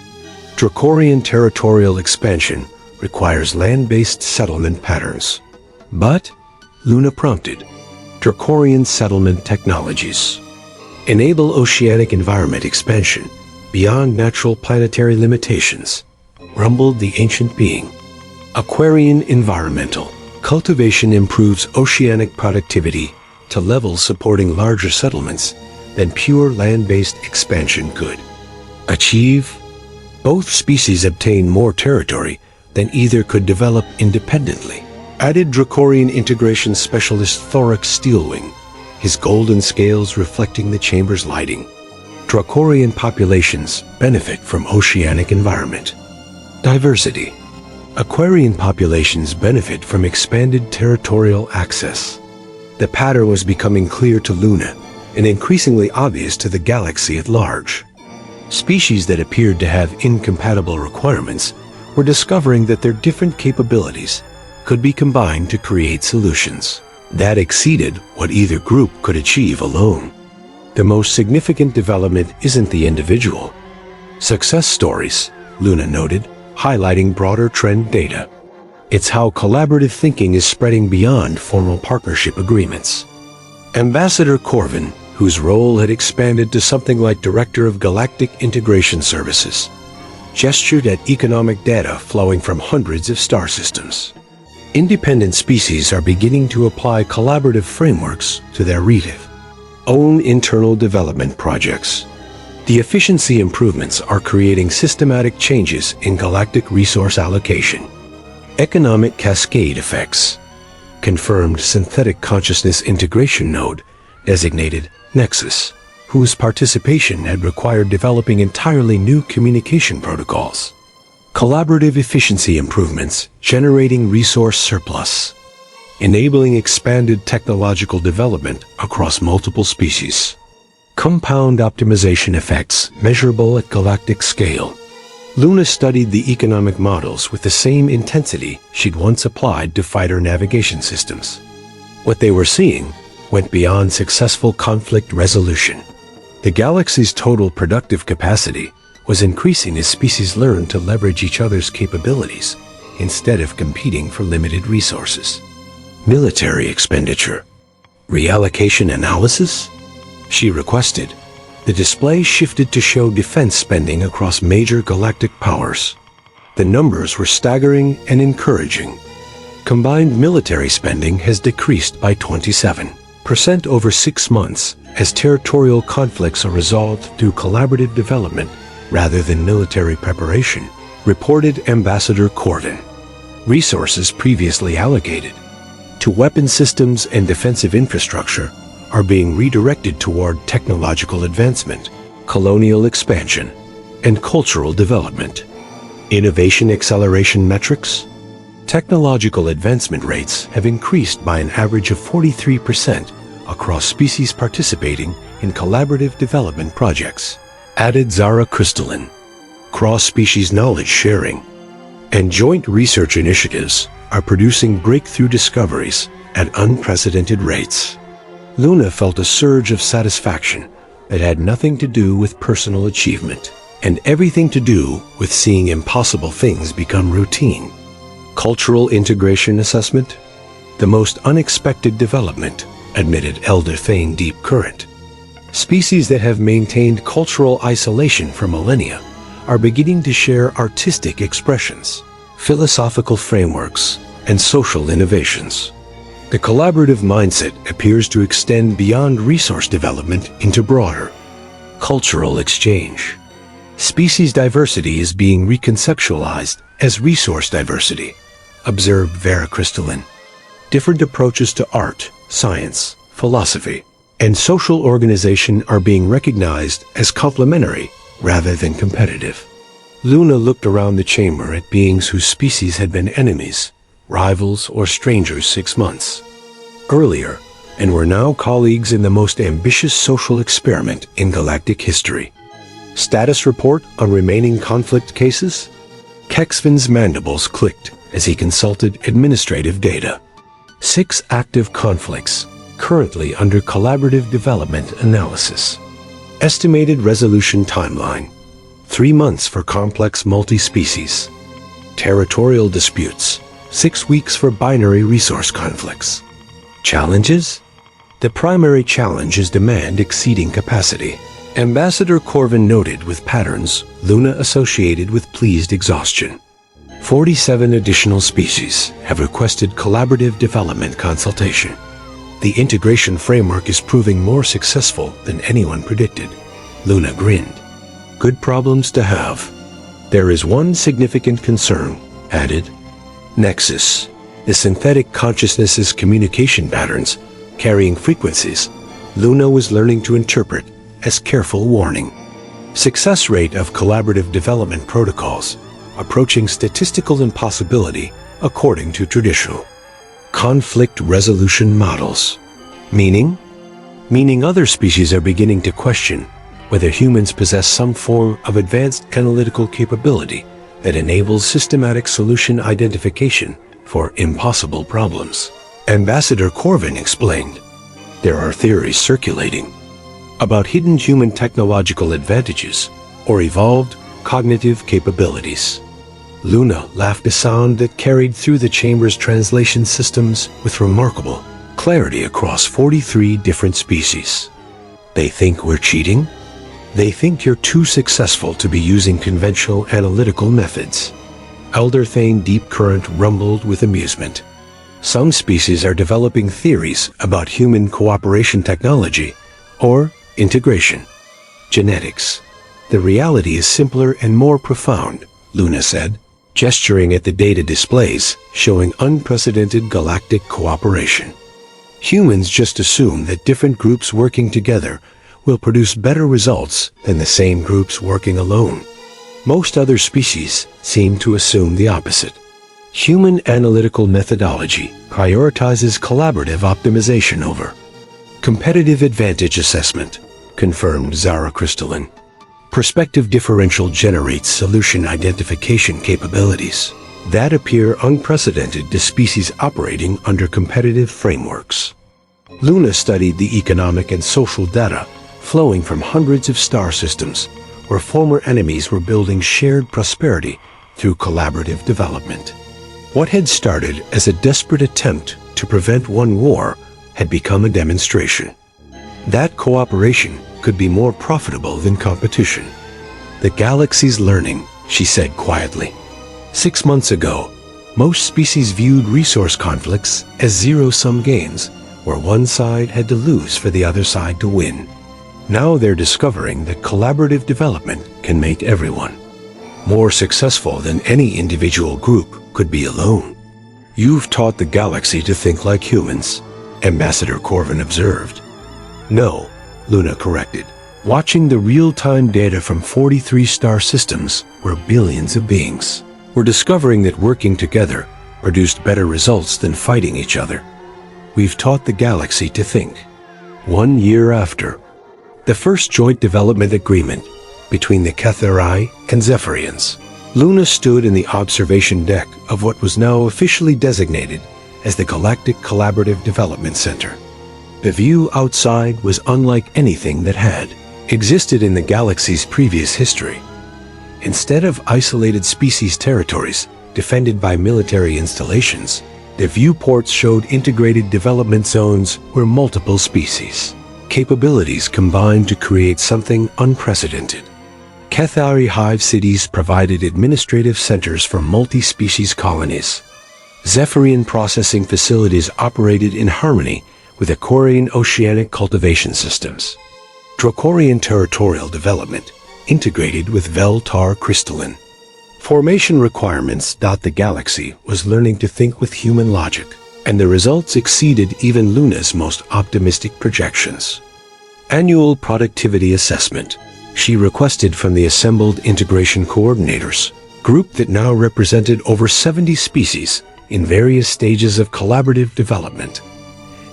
Dracorian territorial expansion requires land-based settlement patterns. But, Luna prompted, Dracorian settlement technologies enable oceanic environment expansion beyond natural planetary limitations, rumbled the ancient being. Aquarian environmental cultivation improves oceanic productivity to levels supporting larger settlements than pure land-based expansion could achieve. Both species obtain more territory than either could develop independently, added Dracorian integration specialist Thorax Steelwing, his golden scales reflecting the chamber's lighting. Dracorian populations benefit from oceanic environment. Diversity. Aquarian populations benefit from expanded territorial access. The pattern was becoming clear to Luna and increasingly obvious to the galaxy at large. Species that appeared to have incompatible requirements were discovering that their different capabilities could be combined to create solutions that exceeded what either group could achieve alone. The most significant development isn't the individual success stories, Luna noted, highlighting broader trend data. It's how collaborative thinking is spreading beyond formal partnership agreements. Ambassador Corvin, whose role had expanded to something like Director of Galactic Integration Services, gestured at economic data flowing from hundreds of star systems. Independent species are beginning to apply collaborative frameworks to their own internal development projects. The efficiency improvements are creating systematic changes in galactic resource allocation. Economic cascade effects. Confirmed synthetic consciousness integration node, designated Nexus, whose participation had required developing entirely new communication protocols. Collaborative efficiency improvements, generating resource surplus, enabling expanded technological development across multiple species. Compound optimization effects measurable at galactic scale. Luna studied the economic models with the same intensity she'd once applied to fighter navigation systems. What they were seeing went beyond successful conflict resolution. The galaxy's total productive capacity was increasing as species learned to leverage each other's capabilities instead of competing for limited resources. Military expenditure. Reallocation analysis? She requested. The display shifted to show defense spending across major galactic powers. The numbers were staggering and encouraging. Combined military spending has decreased by 27% over 6 months as territorial conflicts are resolved through collaborative development rather than military preparation, reported Ambassador Corvin. Resources previously allocated to weapon systems and defensive infrastructure are being redirected toward technological advancement, colonial expansion, and cultural development. Innovation acceleration metrics? Technological advancement rates have increased by an average of 43% across species participating in collaborative development projects, added Zara Crystalline. Cross-species knowledge sharing and joint research initiatives are producing breakthrough discoveries at unprecedented rates. Luna felt a surge of satisfaction that had nothing to do with personal achievement and everything to do with seeing impossible things become routine. Cultural integration assessment? The most unexpected development, admitted Elder Thane Deep Current. Species that have maintained cultural isolation for millennia are beginning to share artistic expressions, philosophical frameworks, and social innovations. The collaborative mindset appears to extend beyond resource development into broader cultural exchange. Species diversity is being reconceptualized as resource diversity, observed Vera Crystalline. Different approaches to art, science, philosophy, and social organization are being recognized as complementary rather than competitive. Luna looked around the chamber at beings whose species had been enemies, rivals, or strangers 6 months earlier, and were now colleagues in the most ambitious social experiment in galactic history. Status report on remaining conflict cases? Kexvin's mandibles clicked as he consulted administrative data. 6 active conflicts, currently under collaborative development analysis. Estimated resolution timeline: 3 months for complex multi-species. Territorial disputes: 6 weeks for binary resource conflicts. Challenges? The primary challenge is demand exceeding capacity. Ambassador Corvin noted with patterns Luna associated with pleased exhaustion. 47 additional species have requested collaborative development consultation. The integration framework is proving more successful than anyone predicted. Luna grinned. Good problems to have. There is one significant concern, added. Nexus. The synthetic consciousness's communication patterns, carrying frequencies, Luna was learning to interpret as careful warning. Success rate of collaborative development protocols, approaching statistical impossibility according to traditional conflict resolution models. Meaning other species are beginning to question whether humans possess some form of advanced analytical capability that enables systematic solution identification for impossible problems. Ambassador Corvin explained, there are theories circulating about hidden human technological advantages or evolved cognitive capabilities. Luna laughed a sound that carried through the chamber's translation systems with remarkable clarity across 43 different species. They think we're cheating? They think you're too successful to be using conventional analytical methods. Elder Thane Deep Current rumbled with amusement. Some species are developing theories about human cooperation technology or integration. Genetics. The reality is simpler and more profound, Luna said, gesturing at the data displays showing unprecedented galactic cooperation. Humans just assume that different groups working together will produce better results than the same groups working alone. Most other species seem to assume the opposite. Human analytical methodology prioritizes collaborative optimization over competitive advantage assessment, confirmed Zara Crystalline. Perspective differential generates solution identification capabilities that appear unprecedented to species operating under competitive frameworks. Luna studied the economic and social data flowing from hundreds of star systems where former enemies were building shared prosperity through collaborative development. What had started as a desperate attempt to prevent one war had become a demonstration that cooperation could be more profitable than competition. "The galaxy's learning," she said quietly. 6 months ago, most species viewed resource conflicts as zero-sum games, where one side had to lose for the other side to win. Now they're discovering that collaborative development can make everyone more successful than any individual group could be alone. "You've taught the galaxy to think like humans," Ambassador Corvin observed. "No," Luna corrected. "Watching the real-time data from 43 star systems where billions of beings were discovering that working together produced better results than fighting each other. We've taught the galaxy to think." 1 year after the first joint development agreement between the Cathari and Zephyrians, Luna stood in the observation deck of what was now officially designated as the Galactic Collaborative Development Center. The view outside was unlike anything that had existed in the galaxy's previous history. Instead of isolated species territories defended by military installations, the viewports showed integrated development zones where multiple species capabilities combined to create something unprecedented. Cathari hive cities provided administrative centers for multi-species colonies. Zephyrian processing facilities operated in harmony with Aquarian oceanic cultivation systems. Dracorian territorial development integrated with Veltar crystalline formation requirements. The galaxy was learning to think with human logic, and the results exceeded even Luna's most optimistic projections. Annual productivity assessment, she requested from the assembled integration coordinators, group that now represented over 70 species in various stages of collaborative development.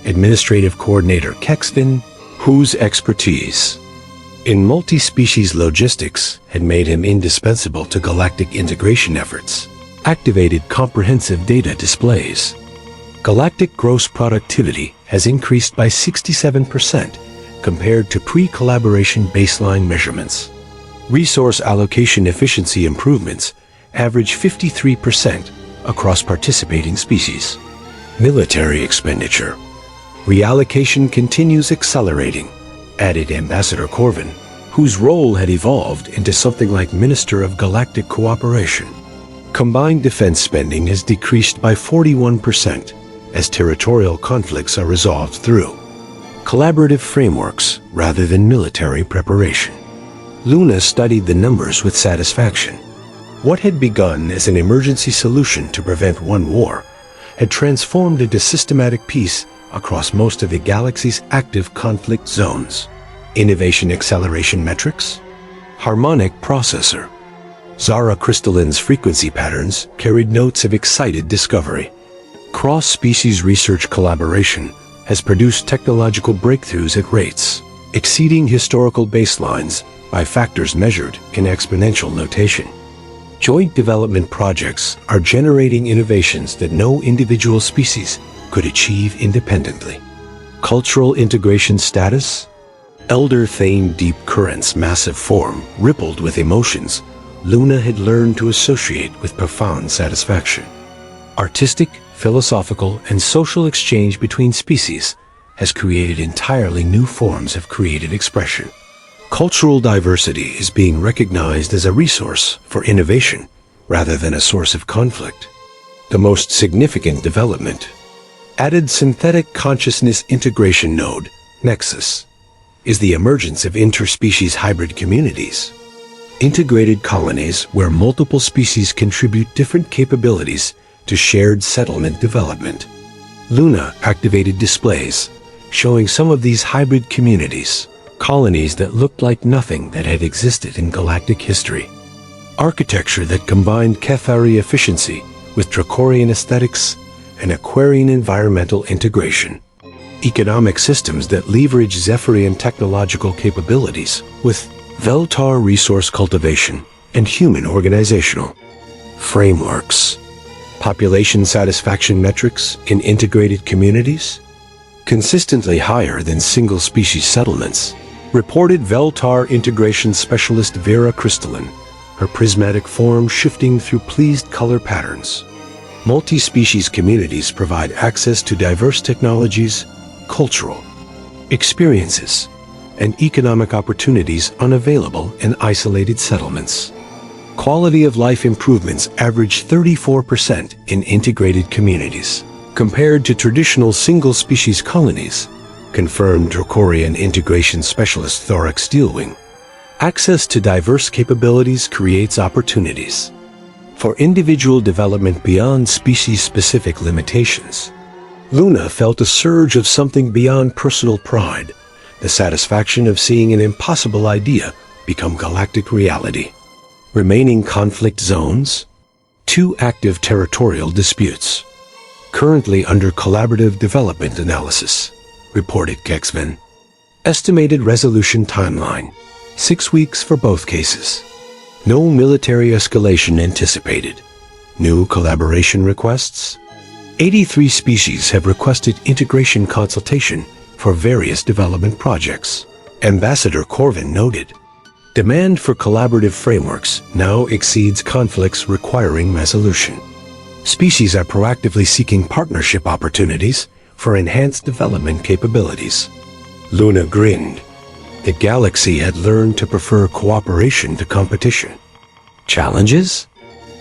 Administrative Coordinator Kexvin, whose expertise in multi-species logistics had made him indispensable to galactic integration efforts, activated comprehensive data displays. Galactic gross productivity has increased by 67% compared to pre-collaboration baseline measurements. Resource allocation efficiency improvements average 53% across participating species. Military expenditure reallocation continues accelerating, added Ambassador Corvin, whose role had evolved into something like Minister of Galactic Cooperation. Combined defense spending has decreased by 41% as territorial conflicts are resolved through collaborative frameworks rather than military preparation. Luna studied the numbers with satisfaction. What had begun as an emergency solution to prevent one war had transformed into systematic peace across most of the galaxy's active conflict zones. Innovation acceleration metrics, harmonic processor. Zara crystalline's frequency patterns carried notes of excited discovery. Cross-species research collaboration has produced technological breakthroughs at rates exceeding historical baselines by factors measured in exponential notation. Joint development projects are generating innovations that no individual species could achieve independently. Cultural integration status. Elder Thane Deep Current's massive form rippled with emotions Luna had learned to associate with profound satisfaction. Artistic, philosophical, and social exchange between species has created entirely new forms of creative expression. Cultural diversity is being recognized as a resource for innovation rather than a source of conflict. The most significant development, added synthetic consciousness integration node, Nexus, is the emergence of interspecies hybrid communities. Integrated colonies where multiple species contribute different capabilities to shared settlement development. Luna activated displays showing some of these hybrid communities, colonies that looked like nothing that had existed in galactic history. Architecture that combined Cathari efficiency with Dracorian aesthetics and Aquarian environmental integration. Economic systems that leverage Zephyrian technological capabilities with Veltar resource cultivation and human organizational frameworks. Population satisfaction metrics in integrated communities consistently higher than single-species settlements. reported Veltar integration specialist Vera Crystalline, her prismatic form shifting through pleased color patterns. Multi-species communities provide access to diverse technologies, cultural experiences, and economic opportunities unavailable in isolated settlements. Quality of life improvements average 34% in integrated communities, compared to traditional single-species colonies, confirmed Dracorian integration specialist Thorax Steelwing. Access to diverse capabilities creates opportunities for individual development beyond species-specific limitations. Luna felt a surge of something beyond personal pride, the satisfaction of seeing an impossible idea become galactic reality. Remaining conflict zones: 2 active territorial disputes, currently under collaborative development analysis, reported Kexven. Estimated resolution timeline: 6 weeks for both cases. No military escalation anticipated. New collaboration requests: 83 species have requested integration consultation for various development projects. Ambassador Corvin noted, demand for collaborative frameworks now exceeds conflicts requiring resolution. Species are proactively seeking partnership opportunities for enhanced development capabilities. Luna grinned. The galaxy had learned to prefer cooperation to competition. Challenges?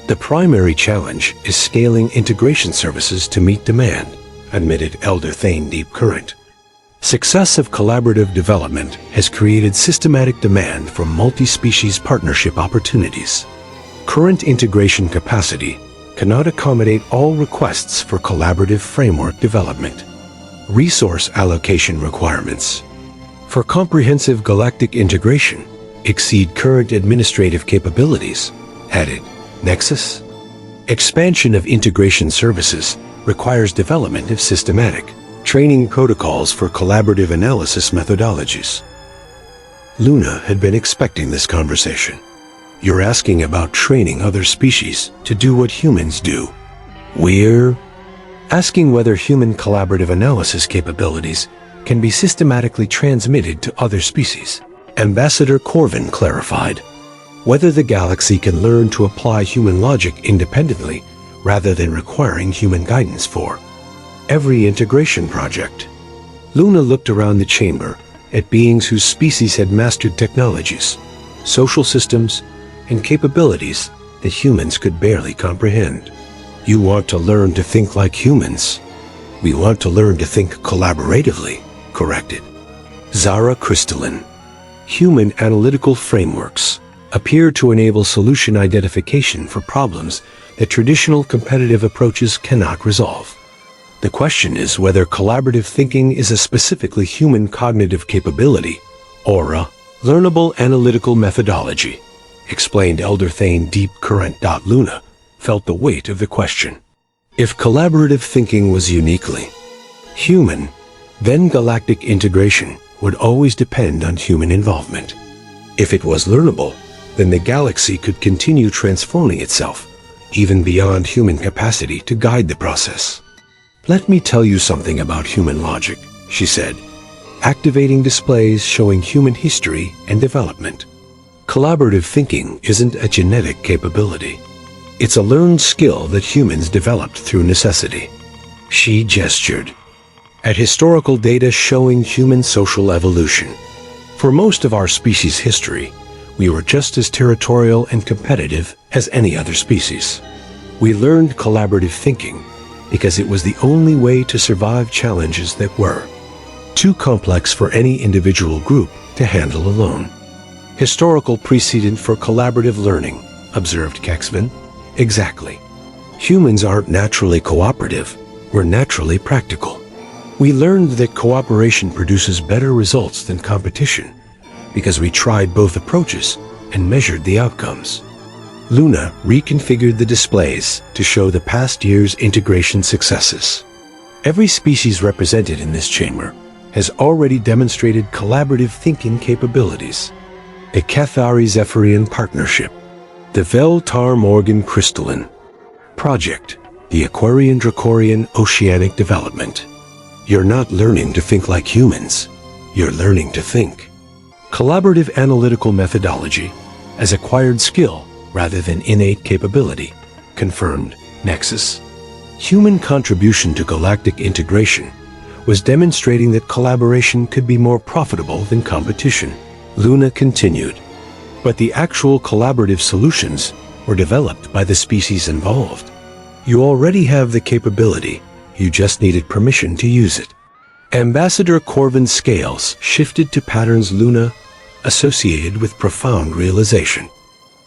The primary challenge is scaling integration services to meet demand, admitted Elder Thane Deep Current. Success of collaborative development has created systematic demand for multi-species partnership opportunities. Current integration capacity cannot accommodate all requests for collaborative framework development. Resource allocation requirements for comprehensive galactic integration exceed current administrative capabilities, added Nexus. Expansion of integration services requires development of systematic training protocols for collaborative analysis methodologies. Luna had been expecting this conversation. You're asking about training other species to do what humans do. We're asking whether human collaborative analysis capabilities can be systematically transmitted to other species. Ambassador Corvin clarified whether the galaxy can learn to apply human logic independently rather than requiring human guidance for every integration project. Luna looked around the chamber at beings whose species had mastered technologies, social systems, and capabilities that humans could barely comprehend. You want to learn to think like humans. We want to learn to think collaboratively, corrected Zara Crystalline. Human analytical frameworks appear to enable solution identification for problems that traditional competitive approaches cannot resolve. The question is whether collaborative thinking is a specifically human cognitive capability or a learnable analytical methodology, explained Elder Thane Deep Current. Luna felt the weight of the question. If collaborative thinking was uniquely human, then galactic integration would always depend on human involvement. If it was learnable, then the galaxy could continue transforming itself, even beyond human capacity to guide the process. Let me tell you something about human logic, she said, activating displays showing human history and development. Collaborative thinking isn't a genetic capability. It's a learned skill that humans developed through necessity. She gestured at historical data showing human social evolution. For most of our species' history, we were just as territorial and competitive as any other species. We learned collaborative thinking because it was the only way to survive challenges that were too complex for any individual group to handle alone. Historical precedent for collaborative learning, observed Kexven. Exactly. Humans aren't naturally cooperative, we're naturally practical. We learned that cooperation produces better results than competition because we tried both approaches and measured the outcomes. Luna reconfigured the displays to show the past year's integration successes. Every species represented in this chamber has already demonstrated collaborative thinking capabilities. A Cathari-Zephyrian partnership. The Veltar-Morgan Crystalline Project. The Aquarian-Dracorian Oceanic Development. You're not learning to think like humans. You're learning to think Collaborative analytical methodology as acquired skill rather than innate capability, confirmed Nexus. Human contribution to galactic integration was demonstrating that collaboration could be more profitable than competition. Luna continued. But the actual collaborative solutions were developed by the species involved. You already have the capability, you just needed permission to use it. Ambassador Corvin's scales shifted to patterns Luna associated with profound realization.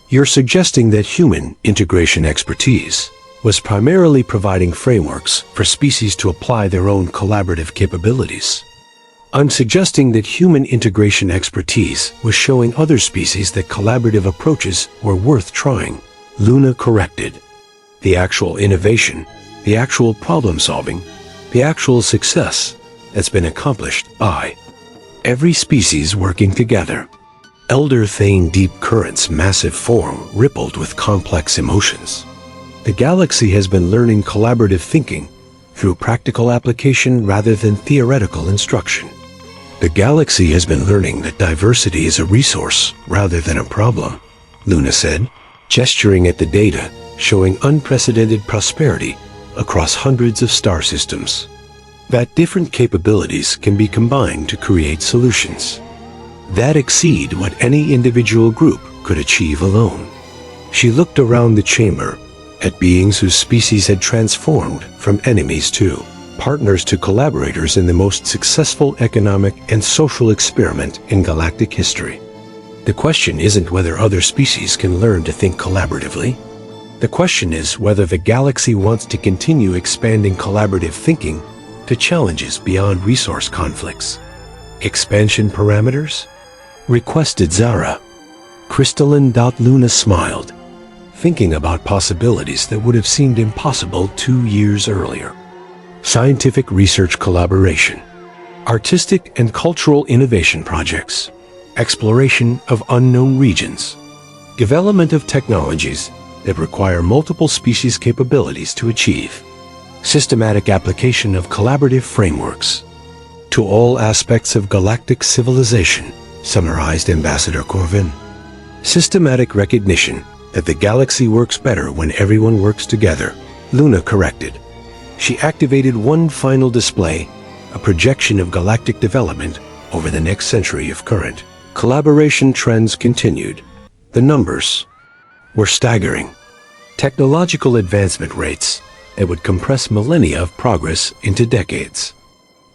You're suggesting that human integration expertise was primarily providing frameworks for species to apply their own collaborative capabilities. I'm suggesting that human integration expertise was showing other species that collaborative approaches were worth trying. Luna corrected. The actual innovation, the actual problem-solving, the actual success that's been accomplished by every species working together. Elder Thane Deep Current's massive form rippled with complex emotions. The galaxy has been learning collaborative thinking through practical application rather than theoretical instruction. The galaxy has been learning that diversity is a resource rather than a problem, Luna said, gesturing at the data showing unprecedented prosperity across hundreds of star systems. That different capabilities can be combined to create solutions that exceed what any individual group could achieve alone. She looked around the chamber at beings whose species had transformed from enemies to partners to collaborators in the most successful economic and social experiment in galactic history. The question isn't whether other species can learn to think collaboratively. The question is whether the galaxy wants to continue expanding collaborative thinking to challenges beyond resource conflicts. Expansion parameters? Requested Zara. Crystalline Luna smiled, thinking about possibilities that would have seemed impossible 2 years earlier. Scientific research collaboration, artistic and cultural innovation projects, exploration of unknown regions, development of technologies that require multiple species capabilities to achieve, systematic application of collaborative frameworks to all aspects of galactic civilization, summarized Ambassador Corvin. Systematic recognition that the galaxy works better when everyone works together, Luna corrected. She activated one final display, a projection of galactic development over the next century of current. Collaboration trends continued. The numbers were staggering. Technological advancement rates that would compress millennia of progress into decades.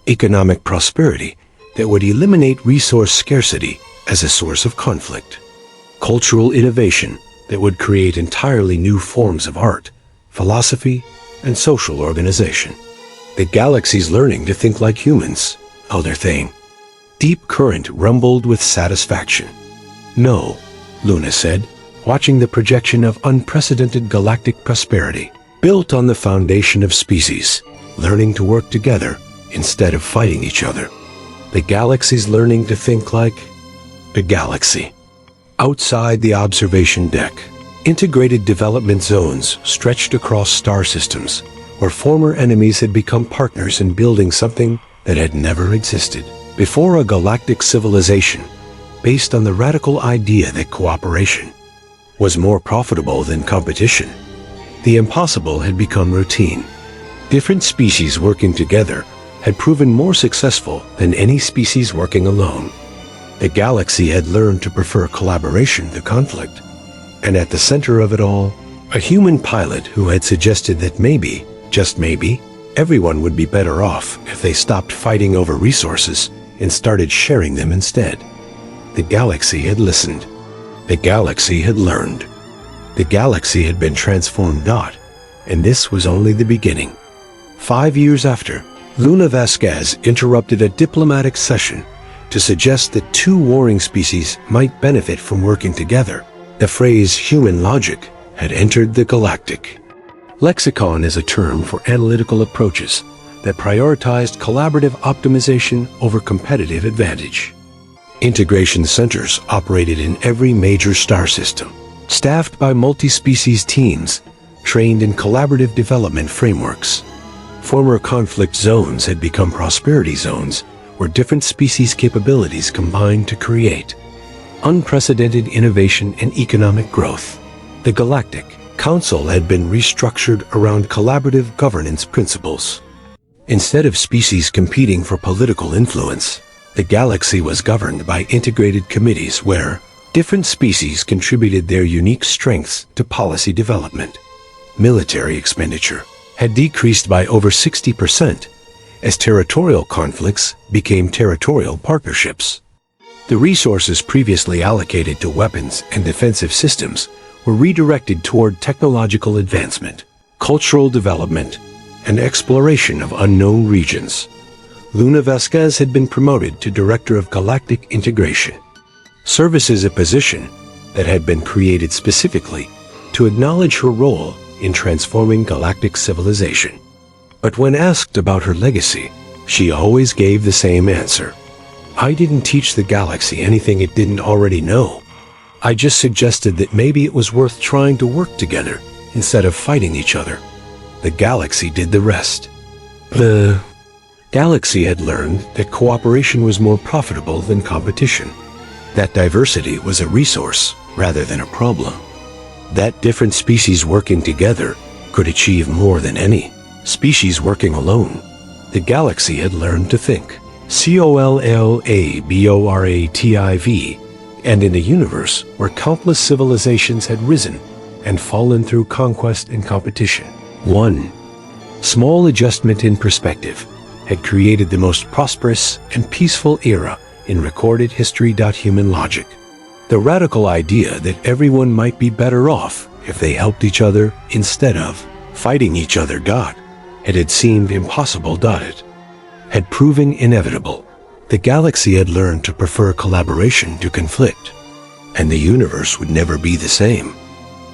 Economic prosperity that would eliminate resource scarcity as a source of conflict. Cultural innovation that would create entirely new forms of art, philosophy, and social organization. The galaxy's learning to think like humans, Elder Thane. Deep Current rumbled with satisfaction. No, Luna said, watching the projection of unprecedented galactic prosperity, built on the foundation of species, learning to work together instead of fighting each other. The galaxy's learning to think like the galaxy. Outside the observation deck, integrated development zones stretched across star systems, where former enemies had become partners in building something that had never existed. Before a galactic civilization, based on the radical idea that cooperation was more profitable than competition, the impossible had become routine. Different species working together had proven more successful than any species working alone. The galaxy had learned to prefer collaboration to conflict. And at the center of it all, a human pilot who had suggested that maybe, just maybe, everyone would be better off if they stopped fighting over resources and started sharing them instead. The galaxy had listened. The galaxy had learned. The galaxy had been transformed, and this was only the beginning. 5 years after, Luna Vasquez interrupted a diplomatic session to suggest that two warring species might benefit from working together. The phrase human logic had entered the galactic lexicon as a term for analytical approaches that prioritized collaborative optimization over competitive advantage. Integration centers operated in every major star system, staffed by multi-species teams trained in collaborative development frameworks. Former conflict zones had become prosperity zones where different species capabilities combined to create unprecedented innovation and economic growth. The Galactic Council had been restructured around collaborative governance principles. Instead of species competing for political influence, the galaxy was governed by integrated committees where different species contributed their unique strengths to policy development. Military expenditure had decreased by over 60% as territorial conflicts became territorial partnerships. The resources previously allocated to weapons and defensive systems were redirected toward technological advancement, cultural development, and exploration of unknown regions. Luna Vasquez had been promoted to Director of Galactic Integration. Service is a position that had been created specifically to acknowledge her role in transforming galactic civilization. But when asked about her legacy, she always gave the same answer. I didn't teach the galaxy anything it didn't already know. I just suggested that maybe it was worth trying to work together instead of fighting each other. The galaxy did the rest. The galaxy had learned that cooperation was more profitable than competition. That diversity was a resource rather than a problem. That different species working together could achieve more than any species working alone. The galaxy had learned to think. collaborative, and in a universe where countless civilizations had risen and fallen through conquest and competition. One small adjustment in perspective had created the most prosperous and peaceful era in recorded history. Human logic. The radical idea that everyone might be better off if they helped each other instead of fighting each other. It had seemed impossible. It had proven inevitable. The galaxy had learned to prefer collaboration to conflict, and the universe would never be the same.